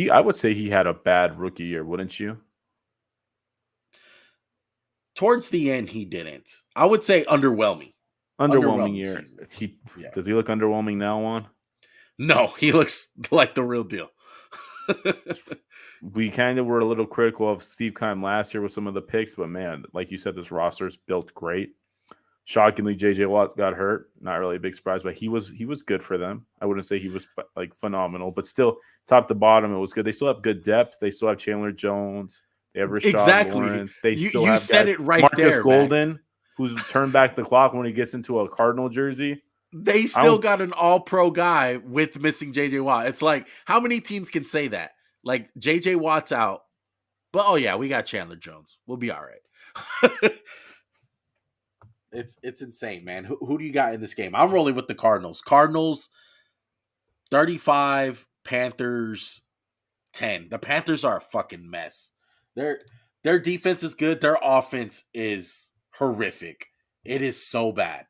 I would say he had a bad rookie year, wouldn't you? Towards the end, he didn't. I would say underwhelming. Underwhelming Underwhelming year. season. He Yeah. does he look underwhelming now on? No, he looks like the real deal. We kind of were a little critical of Steve Keim last year with some of the picks, but man, like you said, this roster's built great. Shockingly, JJ Watt got hurt. Not really a big surprise, but he was good for them. I wouldn't say he was like phenomenal, but still, top to bottom, it was good. They still have good depth. They still have Chandler Jones. They have Rashad Exactly. Lawrence. They still You have said guys. it right Marcus there, Max. Golden, who's turned back the clock when he gets into a Cardinal jersey. They I still don't. got an all-pro guy with missing JJ Watt. It's like how many teams can say that? Like JJ Watt's out, but oh yeah, we got Chandler Jones. We'll be all right. It's insane, man. Who do you got in this game? I'm rolling with the Cardinals. Cardinals 35, Panthers 10. The Panthers are a fucking mess. Their defense is good. Their offense is horrific. It is so bad.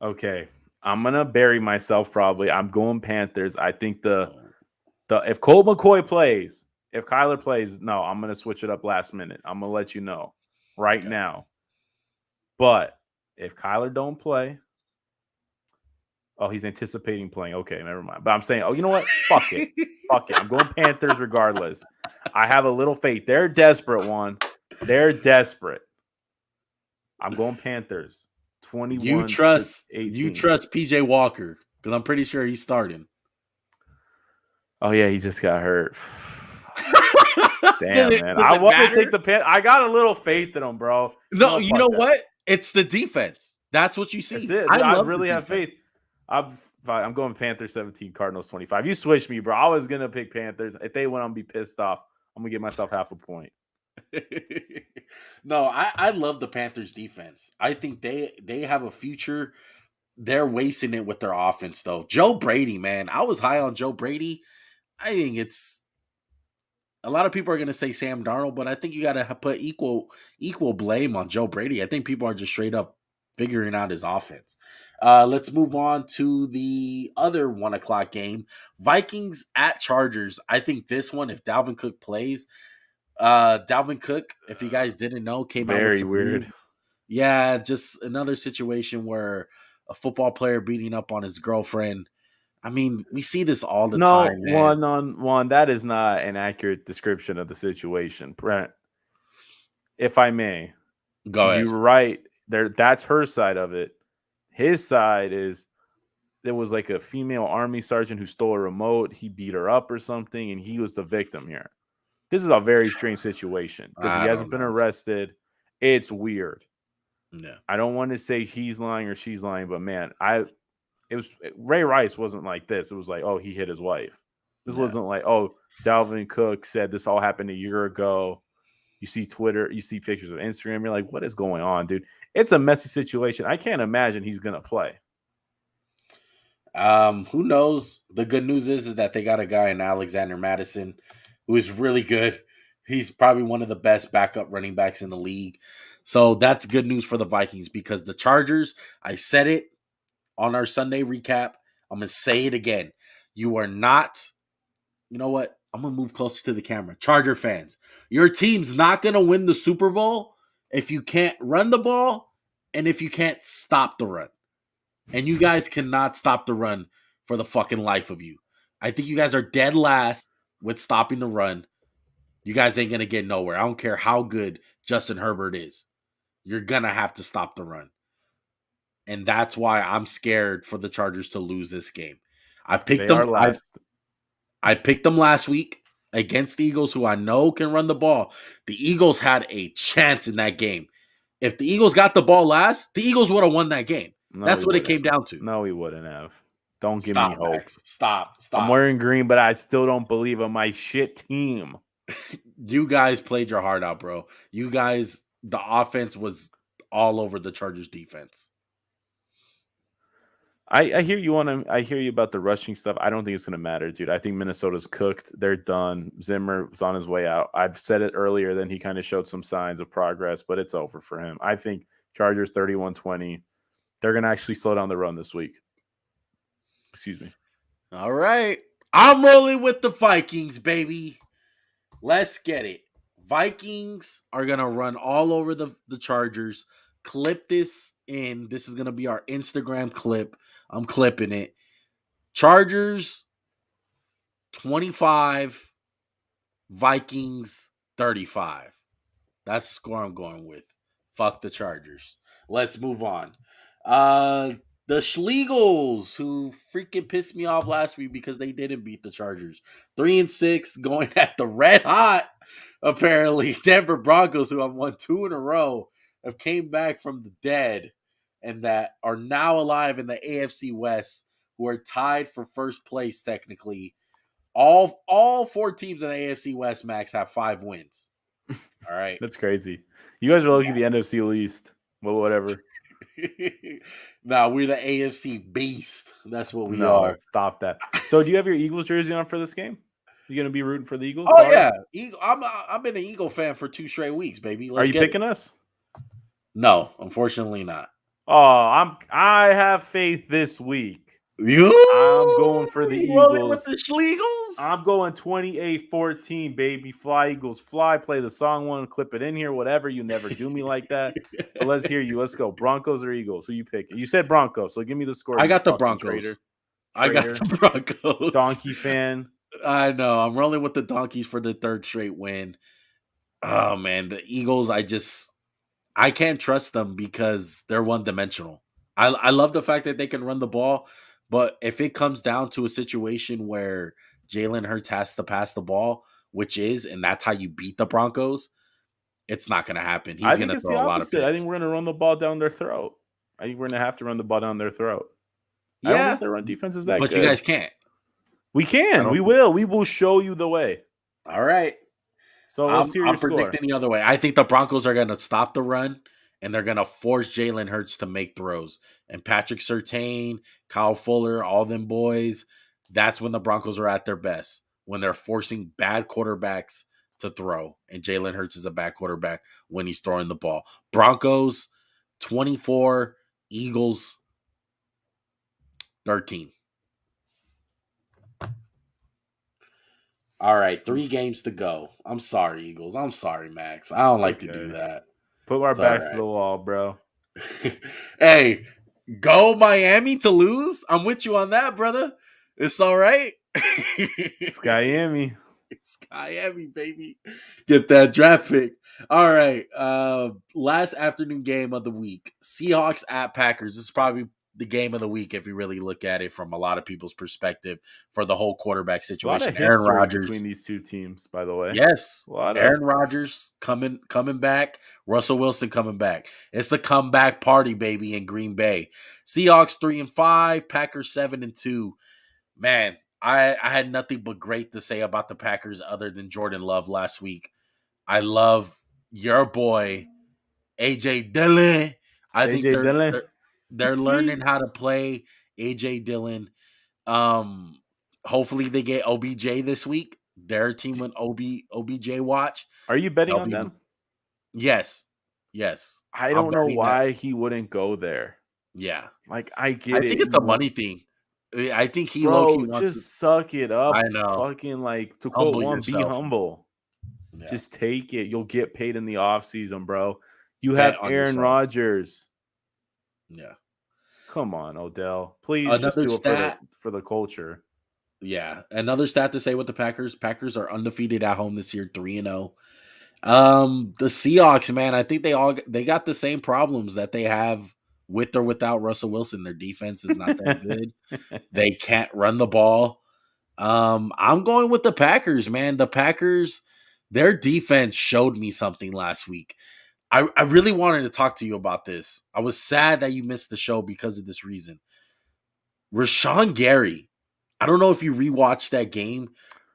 Okay, I'm gonna bury myself. Probably, I'm going Panthers. I think the if Colt McCoy plays, if Kyler plays, no, I'm gonna switch it up last minute. I'm gonna let you know right Okay. now. But if Kyler don't play, oh, he's anticipating playing. Okay, never mind. But I'm saying, oh, you know what? Fuck it. Fuck it. I'm going Panthers regardless. I have a little faith. They're desperate, one. They're desperate. I'm going Panthers. 21 You to trust 18. PJ Walker because I'm pretty sure he's starting. Oh yeah, he just got hurt. Damn, man. I Does it want to matter? take the Pan. I got a little faith in him, bro. No, you know Fuck that. what? It's the defense. That's what you see. That's it. I really have faith. I'm going Panthers 17, Cardinals 25. You switched me, bro. I was gonna pick Panthers. If they win, I'm gonna be pissed off. I'm gonna give myself half a point. No, I love the Panthers defense. I think they have a future. They're wasting it with their offense, though. Joe Brady, man. I was high on Joe Brady. I think a lot of people are going to say Sam Darnold, but I think you got to put equal blame on Joe Brady. I think people are just straight up figuring out his offense. Let's move on to the other 1:00 game, Vikings at Chargers. I think this one, if Dalvin Cook plays, Dalvin Cook, if you guys didn't know, came out with Very some weird. news. Yeah, just another situation where a football player beating up on his girlfriend. I mean, we see this all the No, time, man. 1-on-1. That is not an accurate description of the situation, Brent. If I may, Go ahead. you're right. There, that's her side of it. His side is there was like a female army sergeant who stole a remote. He beat her up or something, and he was the victim here. This is a very strange situation because he I don't hasn't been know. arrested. It's weird. Yeah. I don't want to say he's lying or she's lying, but man, it was Ray Rice wasn't like this. It was like, oh, he hit his wife. This Yeah. wasn't like, oh, Dalvin Cook said this all happened a year ago. You see Twitter, you see pictures of Instagram. You're like, what is going on, dude? It's a messy situation. I can't imagine he's gonna play. Who knows? The good news is that they got a guy in Alexander Madison who is really good. He's probably one of the best backup running backs in the league. So that's good news for the Vikings because the Chargers, I said it on our Sunday recap. I'm going to say it again. You are not, you know what? I'm going to move closer to the camera. Charger fans, your team's not going to win the Super Bowl if you can't run the ball and if you can't stop the run. And you guys cannot stop the run for the fucking life of you. I think you guys are dead last with stopping the run. You guys ain't going to get nowhere. I don't care how good Justin Herbert is. You're going to have to stop the run. And that's why I'm scared for the Chargers to lose this game. I picked They are them. last. I picked them last week against the Eagles, who I know can run the ball. The Eagles had a chance in that game. If the Eagles got the ball last, the Eagles would have won that game. No, That's he what it wouldn't. came down to. No, he wouldn't have. Don't give me Stop, hope. Max. Stop. I'm wearing green, but I still don't believe in my shit team. You guys played your heart out, bro. You guys, the offense was all over the Chargers defense. I hear you I hear you about the rushing stuff. I don't think it's gonna matter, dude. I think Minnesota's cooked. They're done. Zimmer was on his way out. I've said it earlier, then he kind of showed some signs of progress, but it's over for him. I think Chargers 31-20. They're gonna actually slow down the run this week. Excuse me. All right. I'm rolling with the Vikings, baby. Let's get it. Vikings are going to run all over the Chargers. Clip this in. This is going to be our Instagram clip. I'm clipping it. Chargers 25, Vikings 35. That's the score I'm going with. Fuck the Chargers. Let's move on. The Schlegels, who freaking pissed me off last week because they didn't beat the Chargers. 3-6, going at the red hot. Apparently, Denver Broncos, who have won 2 in a row, have came back from the dead and that are now alive in the AFC West, who are tied for first place technically. All 4 teams in the AFC West, Max, have 5 wins. All right. That's crazy. You guys are looking at the NFC least. Well, whatever. No, we're the AFC beast. That's what we are. Stop that. So, do you have your Eagles jersey on for this game? You gonna be rooting for the Eagles? Oh yeah, I've been an Eagle fan for 2 straight weeks, baby. Are you picking us? No, unfortunately not. Oh, I have faith this week. You? I'm going for the rolling Eagles. with the Schlegels? I'm going 28-14, baby. Fly, Eagles, fly. Play the song one, clip it in here, whatever. You never do me like that. But let's hear you. Let's go. Broncos or Eagles? Who you picking? You said Broncos, so give me the score. I got the fucking Broncos. Traitor. I got the Broncos. Donkey fan. I know. I'm rolling with the Donkeys for the 3rd straight win. Oh, man. The Eagles, I can't trust them because they're one-dimensional. I love the fact that they can run the ball, but if it comes down to a situation where Jalen Hurts has to pass the ball, which is, and that's how you beat the Broncos, it's not going to happen. He's going to throw a lot of picks. I think we're going to run the ball down their throat. I think we're going to have to run the ball down their throat. Yeah, I don't think their run defense is that good. But you guys can't. We can. We will. We will show you the way. All right. So let's hear your score. I'm predicting the other way. I think the Broncos are going to stop the run, and they're going to force Jalen Hurts to make throws. And Patrick Surtain, Kyle Fuller, all them boys, that's when the Broncos are at their best, when they're forcing bad quarterbacks to throw, and Jalen Hurts is a bad quarterback when he's throwing the ball. Broncos 24, Eagles 13. All right, 3 games to go. I'm sorry, Eagles. I'm sorry, Max. I don't like to do Okay. that. Put our It's all backs to right. the wall, bro. Hey, go Miami to lose. I'm with you on that, brother. It's all right. Skyami. It's Miami, baby. Get that draft pick. All right. Last afternoon game of the week. Seahawks at Packers. This is probably the game of the week if you really look at it from a lot of people's perspective for the whole quarterback A lot situation. of Aaron history between Rodgers. these two teams, by the way. Yes. A lot of Aaron Rodgers coming back. Russell Wilson coming back. It's a comeback party, baby, in Green Bay. Seahawks 3-5, Packers 7-2. Man, I had nothing but great to say about the Packers other than Jordan Love last week. I love your boy, AJ Dillon. I think AJ Dillon. they're learning how to play AJ Dillon. Hopefully they get OBJ this week. Their team with OBJ watch. Are you betting They'll on be them? Yes. Yes. I I'm don't know betting that. why he wouldn't go there. Yeah. Like, I I get think it. it's You a want, money thing. I think he low-key bro, wants to. just suck it I up. know. Fucking, like, to quote Humble one, be yourself. humble. Yeah. Just take it. You'll get paid in the offseason, bro. You Bet have on Aaron yourself. Rodgers. Yeah. Come on, Odell. Please just Another do it stat. for the culture. Yeah. Another stat to say with the Packers. Packers are undefeated at home this year, 3-0. The Seahawks, man, I think they got the same problems that they have with or without Russell Wilson. Their defense is not that good. They can't run the ball. I'm going with the Packers, man. The Packers, their defense showed me something last week. I really wanted to talk to you about this. I was sad that you missed the show because of this reason. Rashawn Gary, I don't know if you rewatched that game.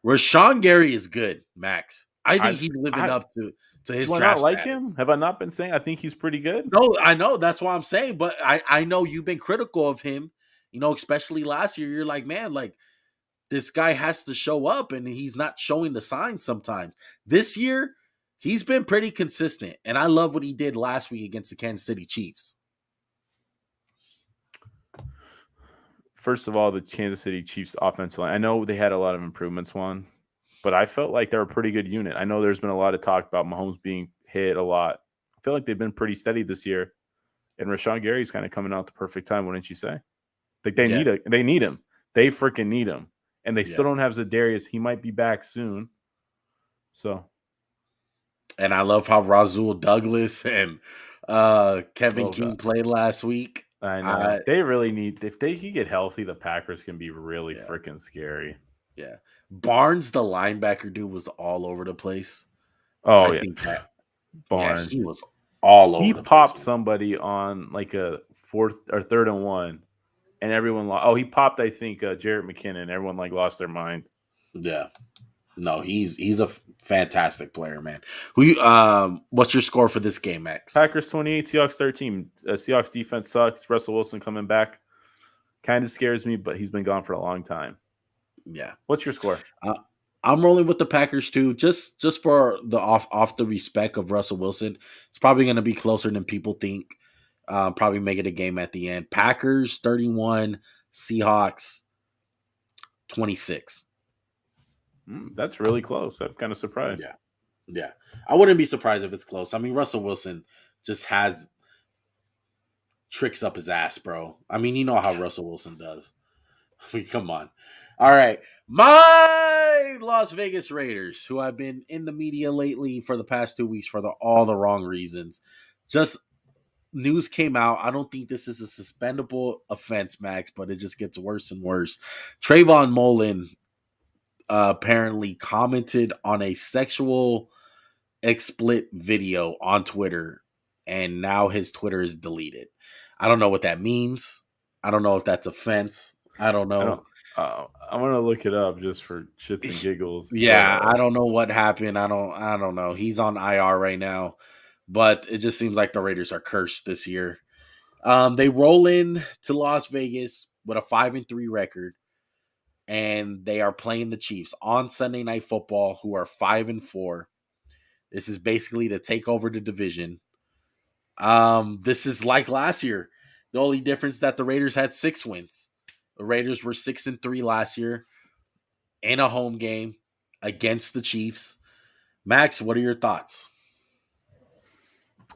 Rashawn Gary is good, Max. I think I, he's living I up to his do I not draft like him? status. Have I not been saying I think he's pretty good? No, I know that's what I'm saying, but I know you've been critical of him. Especially last year. You're like, man, like this guy has to show up, and he's not showing the signs sometimes. This year, he's been pretty consistent, and I love what he did last week against the Kansas City Chiefs. First of all, the Kansas City Chiefs offensive line. I know they had a lot of improvements, but I felt like they're a pretty good unit. I know there's been a lot of talk about Mahomes being hit a lot. I feel like they've been pretty steady this year. And Rashawn Gary's kind of coming out the perfect time, wouldn't you say? Like they need him. They freaking need him. And they still don't have Zadarius. He might be back soon. So. And I love how Rasul Douglas and Kevin King played last week. I know. They really need, if they can get healthy, the Packers can be really freaking scary. Yeah. Barnes, the linebacker dude, was all over the place. Oh, I think that Barnes. he was all over the place. He popped somebody on like a 4th or 3rd and 1, and everyone lost. Oh, he popped, I think, Jarrett McKinnon. Everyone like lost their mind. Yeah. No, he's a fantastic player, man. What's your score for this game, Max? Packers 28, Seahawks 13. Seahawks defense sucks. Russell Wilson coming back kind of scares me, but he's been gone for a long time. Yeah. What's your score? I'm rolling with the Packers too, just for the off the respect of Russell Wilson. It's probably going to be closer than people think. Probably make it a game at the end. Packers 31, Seahawks 26. That's really close. I'm kind of surprised. Yeah. I wouldn't be surprised if it's close. I mean, Russell Wilson just has tricks up his ass, bro. I mean, you know how Russell Wilson does. I mean, come on. All right. My Las Vegas Raiders, who have been in the media lately for the past 2 weeks for all the wrong reasons. Just news came out. I don't think this is a suspendable offense, Max, but it just gets worse and worse. Trayvon Mullen apparently commented on a sexual explicit video on Twitter, and now his Twitter is deleted. I don't know what that means. I don't know if that's offense. I don't know. I'm gonna look it up just for shits and giggles. Yeah, I don't know what happened. I don't know. He's on IR right now, but it just seems like the Raiders are cursed this year. They roll in to Las Vegas with a 5-3 record, and they are playing the Chiefs on Sunday Night Football, who are 5-4. This is basically to take over the division. This is like last year. The only difference that the Raiders had 6 wins. The Raiders were 6-3 last year in a home game against the Chiefs. Max, what are your thoughts?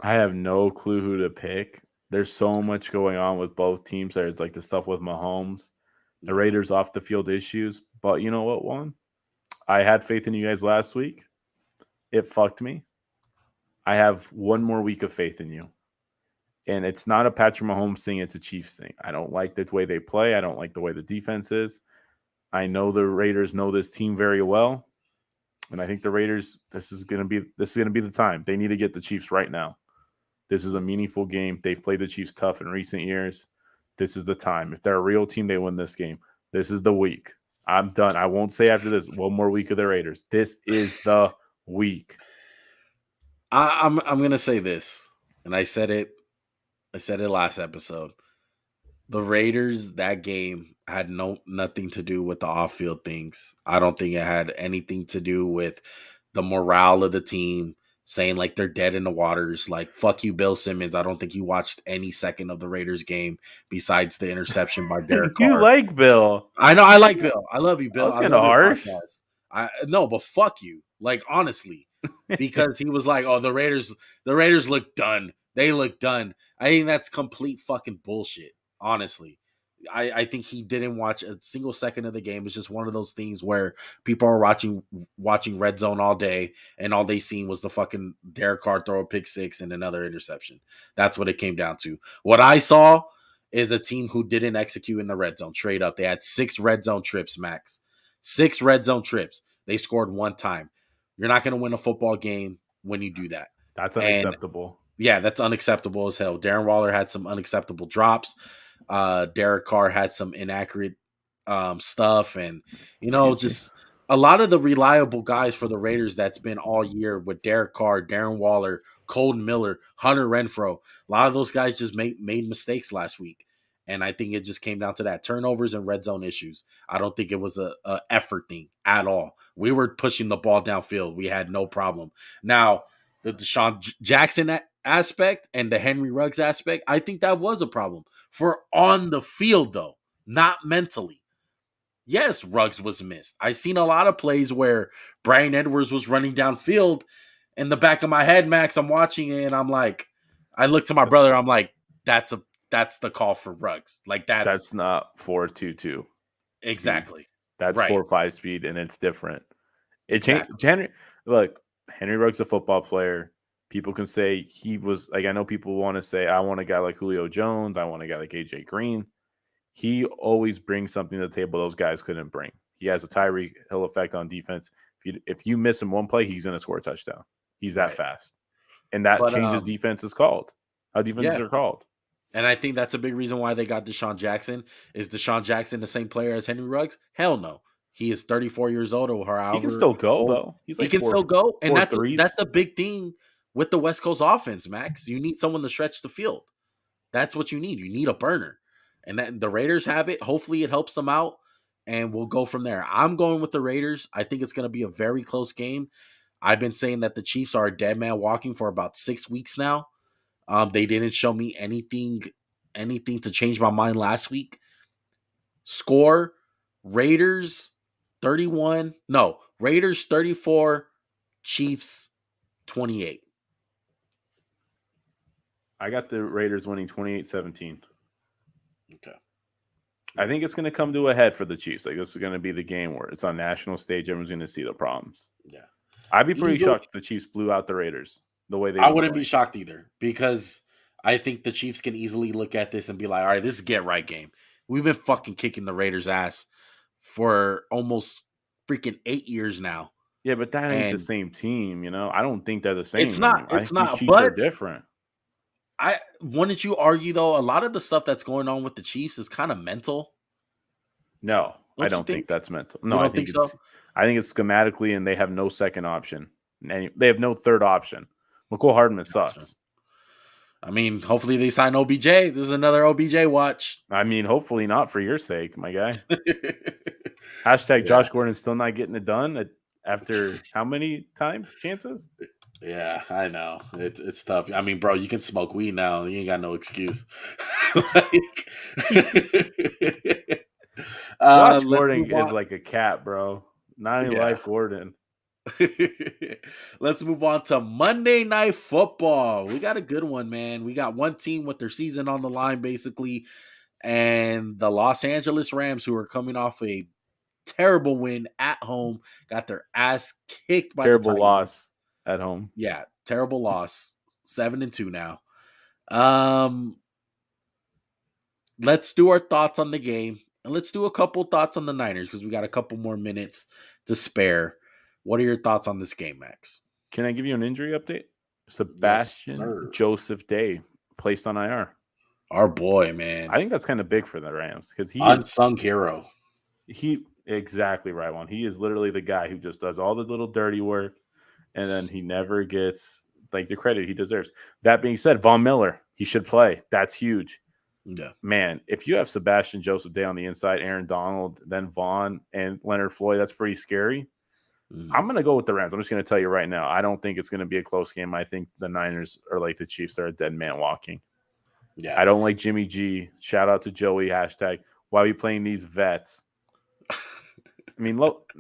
I have no clue who to pick. There's so much going on with both teams. There's like the stuff with Mahomes, the Raiders off the field issues. But you know what, Juan? I had faith in you guys last week. It fucked me. I have one more week of faith in you. And it's not a Patrick Mahomes thing. It's a Chiefs thing. I don't like the way they play. I don't like the way the defense is. I know the Raiders know this team very well. And I think the Raiders, this is gonna be the time. They need to get the Chiefs right now. This is a meaningful game. They've played the Chiefs tough in recent years. This is the time. If they're a real team, they win this game. This is the week. I'm done. I won't say after this one more week of the Raiders. This is the week. I'm gonna say this, and I said it last episode. The Raiders, that game had nothing to do with the off-field things. I don't think it had anything to do with the morale of the team, saying like they're dead in the waters. Like, fuck you, Bill Simmons. I don't think you watched any second of the Raiders game besides the interception by Derek You Carr. like Bill. I know. I like Bill. I love you, Bill. That was I kind of love your harsh. podcast. No, but fuck you. Like, honestly, because he was like, "Oh, the Raiders look done. They look done." I think that's complete fucking bullshit. Honestly, I think he didn't watch a single second of the game. It's just one of those things where people are watching Red Zone all day, and all they seen was the fucking Derek Carr throw a pick six and another interception. That's what it came down to. What I saw is a team who didn't execute in the red zone. Straight up, they had 6 red zone trips, Max. 6 red zone trips. They scored 1 time. You're not going to win a football game when you do that. That's unacceptable. Yeah, that's unacceptable as hell. Darren Waller had some unacceptable drops. Derek Carr had some inaccurate stuff, and just a lot of the reliable guys for the Raiders that's been all year with Derek Carr, Darren Waller, Colton Miller, Hunter Renfrow. A lot of those guys just made mistakes last week, and I think it just came down to that turnovers and red zone issues. I don't think it was a effort thing at all. We were pushing the ball downfield. We had no problem. Now, the Deshaun Jackson aspect and the Henry Ruggs aspect, I think that was a problem for on the field, though, not mentally. Yes, Ruggs was missed. I seen a lot of plays where Brian Edwards was running downfield. In the back of my head, Max, I'm watching it and I'm like, I look to my brother, I'm like, that's the call for Ruggs. Like that's not 4.22. Exactly. That's 4.5 speed, and it's different. It changed. Henry Ruggs a football player. People can say he was like, I know people want to say, I want a guy like Julio Jones. I want a guy like AJ Green. He always brings something to the table those guys couldn't bring. He has a Tyreek Hill effect on defense. If you miss him one play, he's going to score a touchdown. He's that fast. And that changes defenses called. How defenses are called. And I think that's a big reason why they got Deshaun Jackson. Is Deshaun Jackson the same player as Henry Ruggs? Hell no. He is 34 years old or however. He can still go, though. He can still go. And that's a big thing with the West Coast offense, Max. You need someone to stretch the field. That's what you need. You need a burner. And the Raiders have it. Hopefully it helps them out. And we'll go from there. I'm going with the Raiders. I think it's going to be a very close game. I've been saying that the Chiefs are a dead man walking for about 6 weeks now. They didn't show me anything to change my mind last week. Score, Raiders 34, Chiefs 28. I got the Raiders winning 28-17. Okay. I think it's going to come to a head for the Chiefs. Like, this is going to be the game where it's on national stage. Everyone's going to see the problems. Yeah. I'd be pretty shocked if the Chiefs blew out the Raiders the way they I wouldn't be shocked either, because I think the Chiefs can easily look at this and be like, all right, this is a get-right game. We've been fucking kicking the Raiders' ass for almost freaking 8 years now. Yeah, but that ain't the same team, I don't think they're the same. It's not. It's not. Chiefs are different. Wouldn't you argue, though, a lot of the stuff that's going on with the Chiefs is kind of mental? No, I don't think that's mental. No, I think so. I think it's schematically, and they have no second option. They have no third option. McCole Hardman sucks. I mean, hopefully they sign OBJ. This is another OBJ watch. I mean, hopefully not for your sake, my guy. Hashtag Josh Gordon's still not getting it done after how many chances? Yeah, I know. It's tough. I mean, bro, you can smoke weed now. You ain't got no excuse. Like, Josh let's Gordon move is on. like a cat, bro. Not in Yeah. life, Gordon. Let's move on to Monday Night Football. We got a good one, man. We got one team with their season on the line, basically, and the Los Angeles Rams, who are coming off a terrible win at home, got their ass kicked by the Terrible Titans. loss at home. Yeah, terrible loss. 7-2 now. Um, let's do our thoughts on the game. And let's do a couple thoughts on the Niners because we got a couple more minutes to spare. What are your thoughts on this game, Max? Can I give you an injury update? Yes, Sebastian sir. Joseph Day placed on IR. Our boy, I man. think that's kind of big for the Rams because Unsung hero. he exactly right one. He is literally the guy who just does all the little dirty work, and then he never gets like the credit he deserves. That being said, Von Miller, he should play. That's huge. Yeah. Man, if you have Sebastian Joseph Day on the inside, Aaron Donald, then Vaughn and Leonard Floyd, that's pretty scary. I'm going to go with the Rams. I'm just going to tell you right now. I don't think it's going to be a close game. I think the Niners are like the Chiefs. They're a dead man walking. Yeah. I don't like Jimmy G. Shout out to Joey. Hashtag, why are we playing these vets? I mean, look,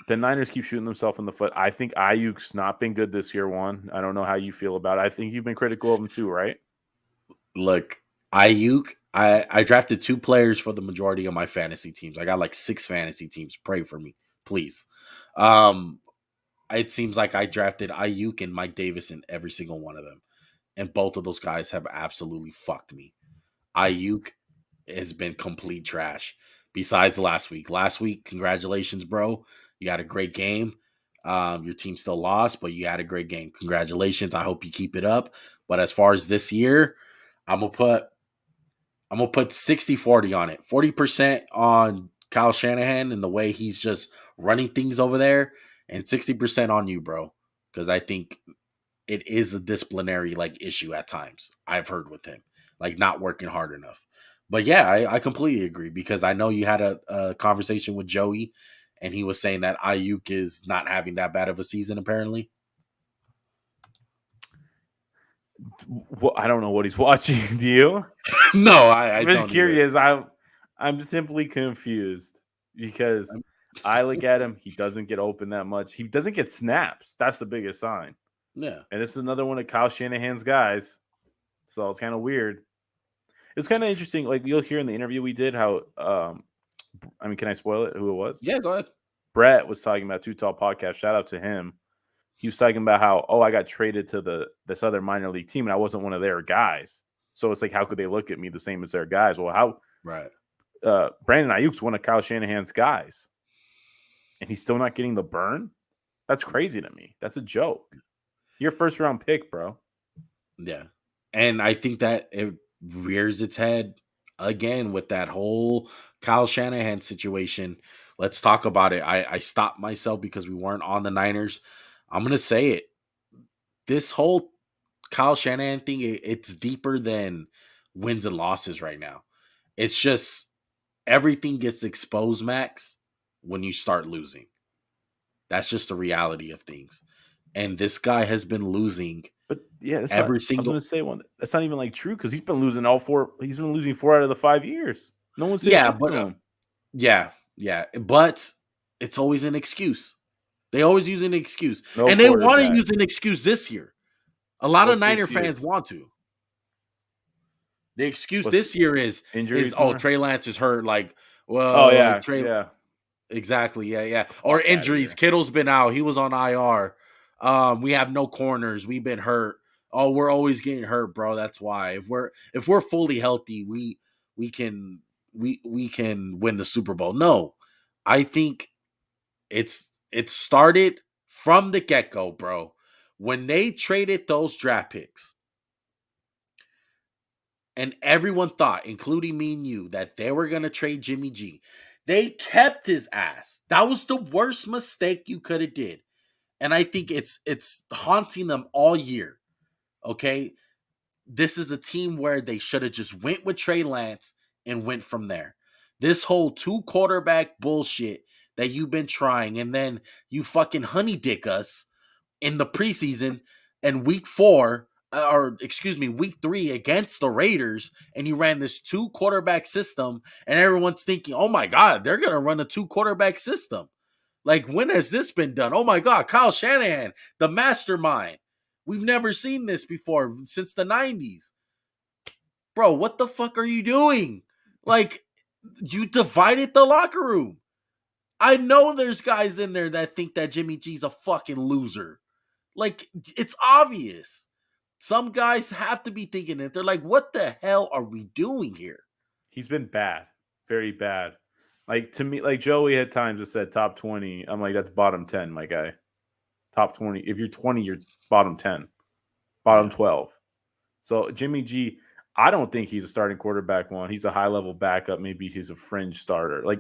the Niners keep shooting themselves in the foot. I think Ayuk's not been good this year, one. I don't know how you feel about it. I think you've been critical of him too, right? Look, Ayuk, I drafted 2 players for the majority of my fantasy teams. I got like 6 fantasy teams. Pray for me, please. Um, it seems like I drafted Ayuk and Mike Davis in every single one of them. And both of those guys have absolutely fucked me. Ayuk has been complete trash. Besides last week. Last week, congratulations, bro. You had a great game. Your team still lost, but you had a great game. Congratulations. I hope you keep it up. But as far as this year, I'm gonna put 60-40 on it. 40% on Kyle Shanahan and the way he's just running things over there, and 60% on you, bro. Because I think it is a disciplinary like issue at times. I've heard with him, like not working hard enough. But yeah, I completely agree because I know you had a conversation with Joey, and he was saying that Ayuk is not having that bad of a season apparently. Well, I don't know what he's watching. Do you? No, I I'm just don't either. curious. I'm simply confused because I look at him. He doesn't get open that much. He doesn't get snaps. That's the biggest sign. Yeah, And this is another one of Kyle Shanahan's guys. So it's kind of weird. It's kind of interesting. Like you'll hear in the interview we did how. I mean, can I spoil it? Who it was? yeah. Go ahead. Brett was talking about Too Tall Podcast. Shout out to him. He was talking about how I got traded to this other minor league team and I wasn't one of their guys. So it's like how could they look at me the same as their guys? Well, how Right. Brandon Ayuk's one of Kyle Shanahan's guys, and he's still not getting the burn. That's crazy to me. That's a joke. Your first round pick, bro. Yeah. And I think that it rears its head again with that whole Kyle Shanahan situation. Let's talk about it. I stopped myself because we weren't on the Niners. I'm going to say it. This whole Kyle Shanahan thing, it's deeper than wins and losses right now. It's just everything gets exposed, Max, when you start losing. That's just the reality of things. And this guy has been losing But yeah, that's not. every I was going single. to say one. That's not even like true because he's been losing all four. He's been losing 4 out of the 5 years. No one says Yeah, shit but to him. yeah, but it's always an excuse. They always use an excuse, No and they want to quarterback. use an excuse this year. A lot of What's the Niner fans excuse? want to. The excuse What's this year is injuries oh, more? Trey Lance is hurt. Like, Oh well, like yeah, Trey. yeah. Exactly. Yeah. Or Fuck out of injuries. here. Kittle's been out. He was on IR. We have no corners. We've been hurt. Oh, we're always getting hurt, bro. That's why. If we're fully healthy, we can we can win the Super Bowl. No. I think it started from the get-go, bro. When they traded those draft picks, and everyone thought, including me and you, that they were going to trade Jimmy G. They kept his ass. That was the worst mistake you could have did. And I think it's haunting them all year. Okay? This is a team where they should have just went with Trey Lance and went from there. This whole 2 quarterback bullshit that you've been trying, and then you fucking honey dick us in the preseason and week 3 against the Raiders, and you ran this 2 quarterback system, and everyone's thinking, oh my God, they're going to run a 2 quarterback system. Like, when has this been done? Oh my God, Kyle Shanahan, the mastermind. We've never seen this before since the 90s. Bro, what the fuck are you doing? Like, you divided the locker room. I know there's guys in there that think that Jimmy G's a fucking loser. Like, it's obvious. Some guys have to be thinking it. They're like, what the hell are we doing here? He's been bad, very bad. Like, to me, like Joey had times that said top 20. I'm like, that's bottom 10, my guy. Top 20. If you're 20, you're bottom 10, bottom 12. So Jimmy G, I don't think he's a starting quarterback one. He's a high level backup. Maybe he's a fringe starter. Like,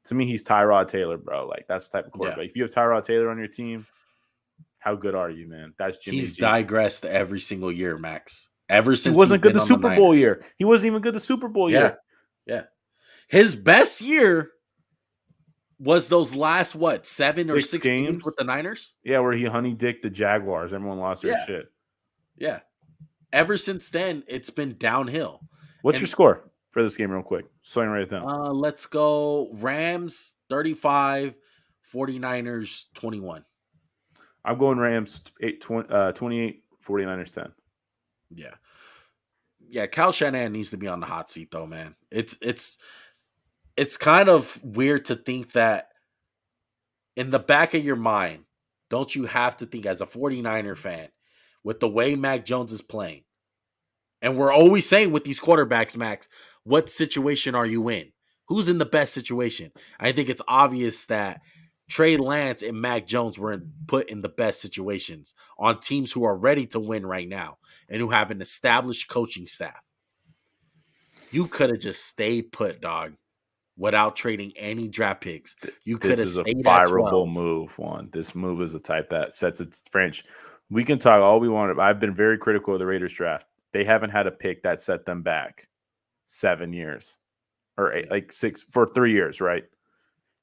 to me, he's Tyrod Taylor, bro. Like, that's the type of quarterback. Yeah. If you have Tyrod Taylor on your team, how good are you, man? That's Jimmy He's G. digressed every single year, Max. Ever since He wasn't good been the on Super the Bowl Niners. year. He wasn't even good the Super Bowl year. Yeah. His best year was those last, 7 or 6 games with the Niners? Yeah, where he honey dicked the Jaguars. Everyone lost their shit. Yeah. Ever since then, it's been downhill. What's your score for this game real quick? So I can write it down. Let's go Rams 35, 49ers 21. I'm going Rams 28, 49ers 10. Yeah. Yeah, Kyle Shanahan needs to be on the hot seat though, man. It's kind of weird to think that in the back of your mind, don't you have to think as a 49er fan with the way Mac Jones is playing? And we're always saying with these quarterbacks, Max, what situation are you in? Who's in the best situation? I think it's obvious that Trey Lance and Mac Jones were put in the best situations on teams who are ready to win right now and who have an established coaching staff. You could have just stayed put, dog, without trading any draft picks. You could have stayed at 12. This is a fireable move, Juan. This move is the type that sets its French. We can talk all we want. I've been very critical of the Raiders draft. They haven't had a pick that set them back 7 years or 6 for 3 years, right?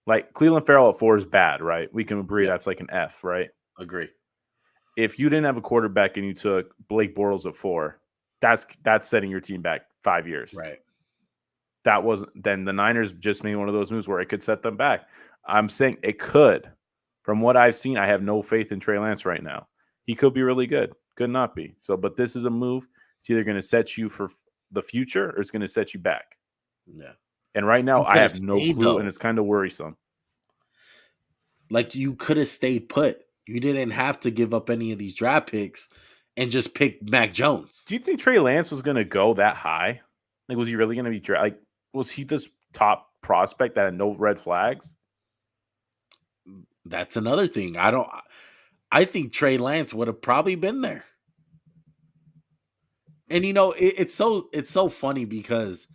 Like Cleveland Farrell at 4 is bad, right? We can agree that's like an F, right? Agree. If you didn't have a quarterback and you took Blake Bortles at 4, that's setting your team back 5 years. Right. That wasn't then the Niners just made one of those moves where it could set them back. I'm saying it could. From what I've seen, I have no faith in Trey Lance right now. He could be really good. Could not be. So, but this is a move. It's either going to set you for the future or it's going to set you back. Yeah. And right now, I have no clue, and it's kind of worrisome. Like, you could have stayed put. You didn't have to give up any of these draft picks and just pick Mac Jones. Do you think Trey Lance was going to go that high? Like, was he really going to be like? Was he this top prospect that had no red flags? That's another thing. I think Trey Lance would have probably been there. And it's so funny because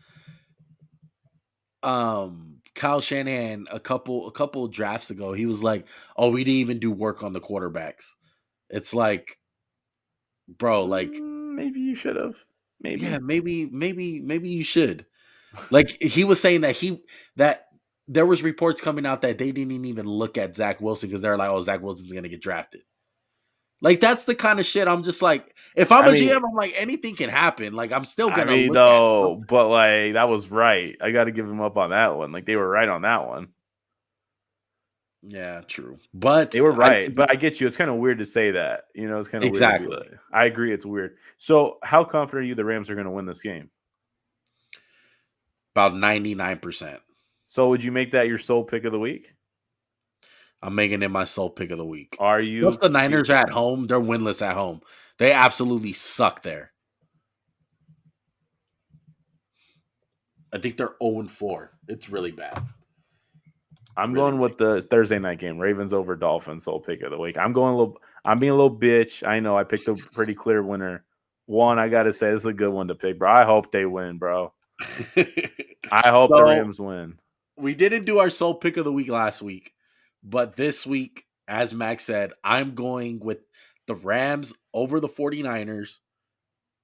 Kyle Shanahan a couple drafts ago, he was like, "Oh, we didn't even do work on the quarterbacks." It's like, bro, like maybe you should have. Maybe. Yeah, maybe you should. Like, he was saying that there was reports coming out that they didn't even look at Zach Wilson because they're like, "Oh, Zach Wilson's going to get drafted." Like, that's the kind of shit I'm just like, if I'm a GM, I'm like, anything can happen. Like, I'm still going to look at but like, that was right. I got to give him up on that one. Like, they were right on that one. Yeah, true. But they were right. But I get you. It's kind of weird to say that. It's kind of exactly. Weird. I agree. It's weird. So how confident are you the Rams are going to win this game? About 99%. So would you make that your sole pick of the week? I'm making it my sole pick of the week. Are you? Plus, the Niners at home, they're winless at home. They absolutely suck there. I think they're 0-4. It's really bad. I'm going with the Thursday night game, Ravens over Dolphins, sole pick of the week. I'm being a little bitch. I know I picked a pretty clear winner. One, I got to say, this is a good one to pick, bro. I hope they win, bro. I hope the Rams win. We didn't do our sole pick of the week last week. But this week, as Max said, I'm going with the Rams over the 49ers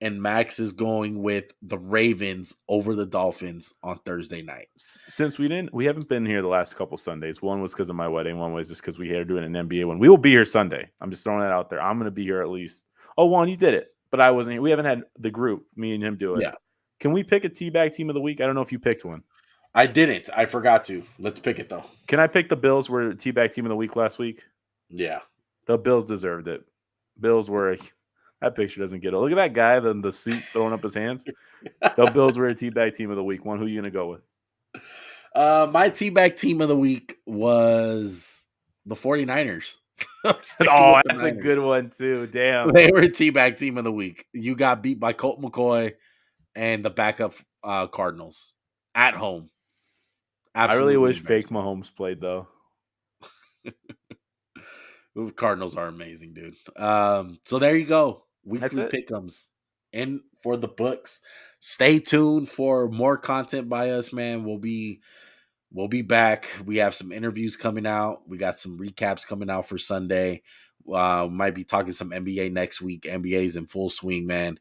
and Max is going with the Ravens over the Dolphins on Thursday night. Since we haven't been here the last couple Sundays. One was because of my wedding. One was just because we had doing an NBA one. We will be here Sunday. I'm just throwing that out there. I'm going to be here at least. Oh, Juan, you did it, but I wasn't here. We haven't had the group, me and him, do it. Yeah. Can we pick a teabag team of the week? I don't know if you picked one. I didn't. I forgot to. Let's pick it, though. Can I pick the Bills were teabag team of the week last week? Yeah. The Bills deserved it. Bills were that picture doesn't get it. Look at that guy, the suit throwing up his hands. The Bills were a teabag team of the week. One, who are you going to go with? My teabag team of the week was the 49ers. That's a good one, too. Damn. They were a teabag team of the week. You got beat by Colt McCoy and the backup Cardinals at home. Absolutely, I really wish fake Mahomes played, though. The Cardinals are amazing, dude. So there you go. Weekly pick'ems in for the books. Stay tuned for more content by us, man. We'll be back. We have some interviews coming out. We got some recaps coming out for Sunday. Might be talking some NBA next week. NBA's in full swing, man.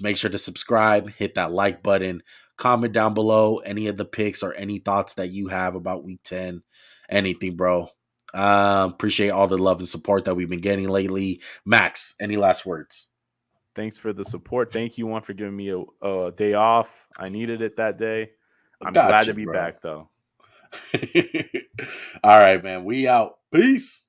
Make sure to subscribe, hit that like button, comment down below any of the picks or any thoughts that you have about week 10. Anything, bro. Appreciate all the love and support that we've been getting lately. Max, any last words? Thanks for the support. Thank you, Juan, for giving me a day off. I needed it that day. I'm glad to be back, though. All right, man. We out. Peace.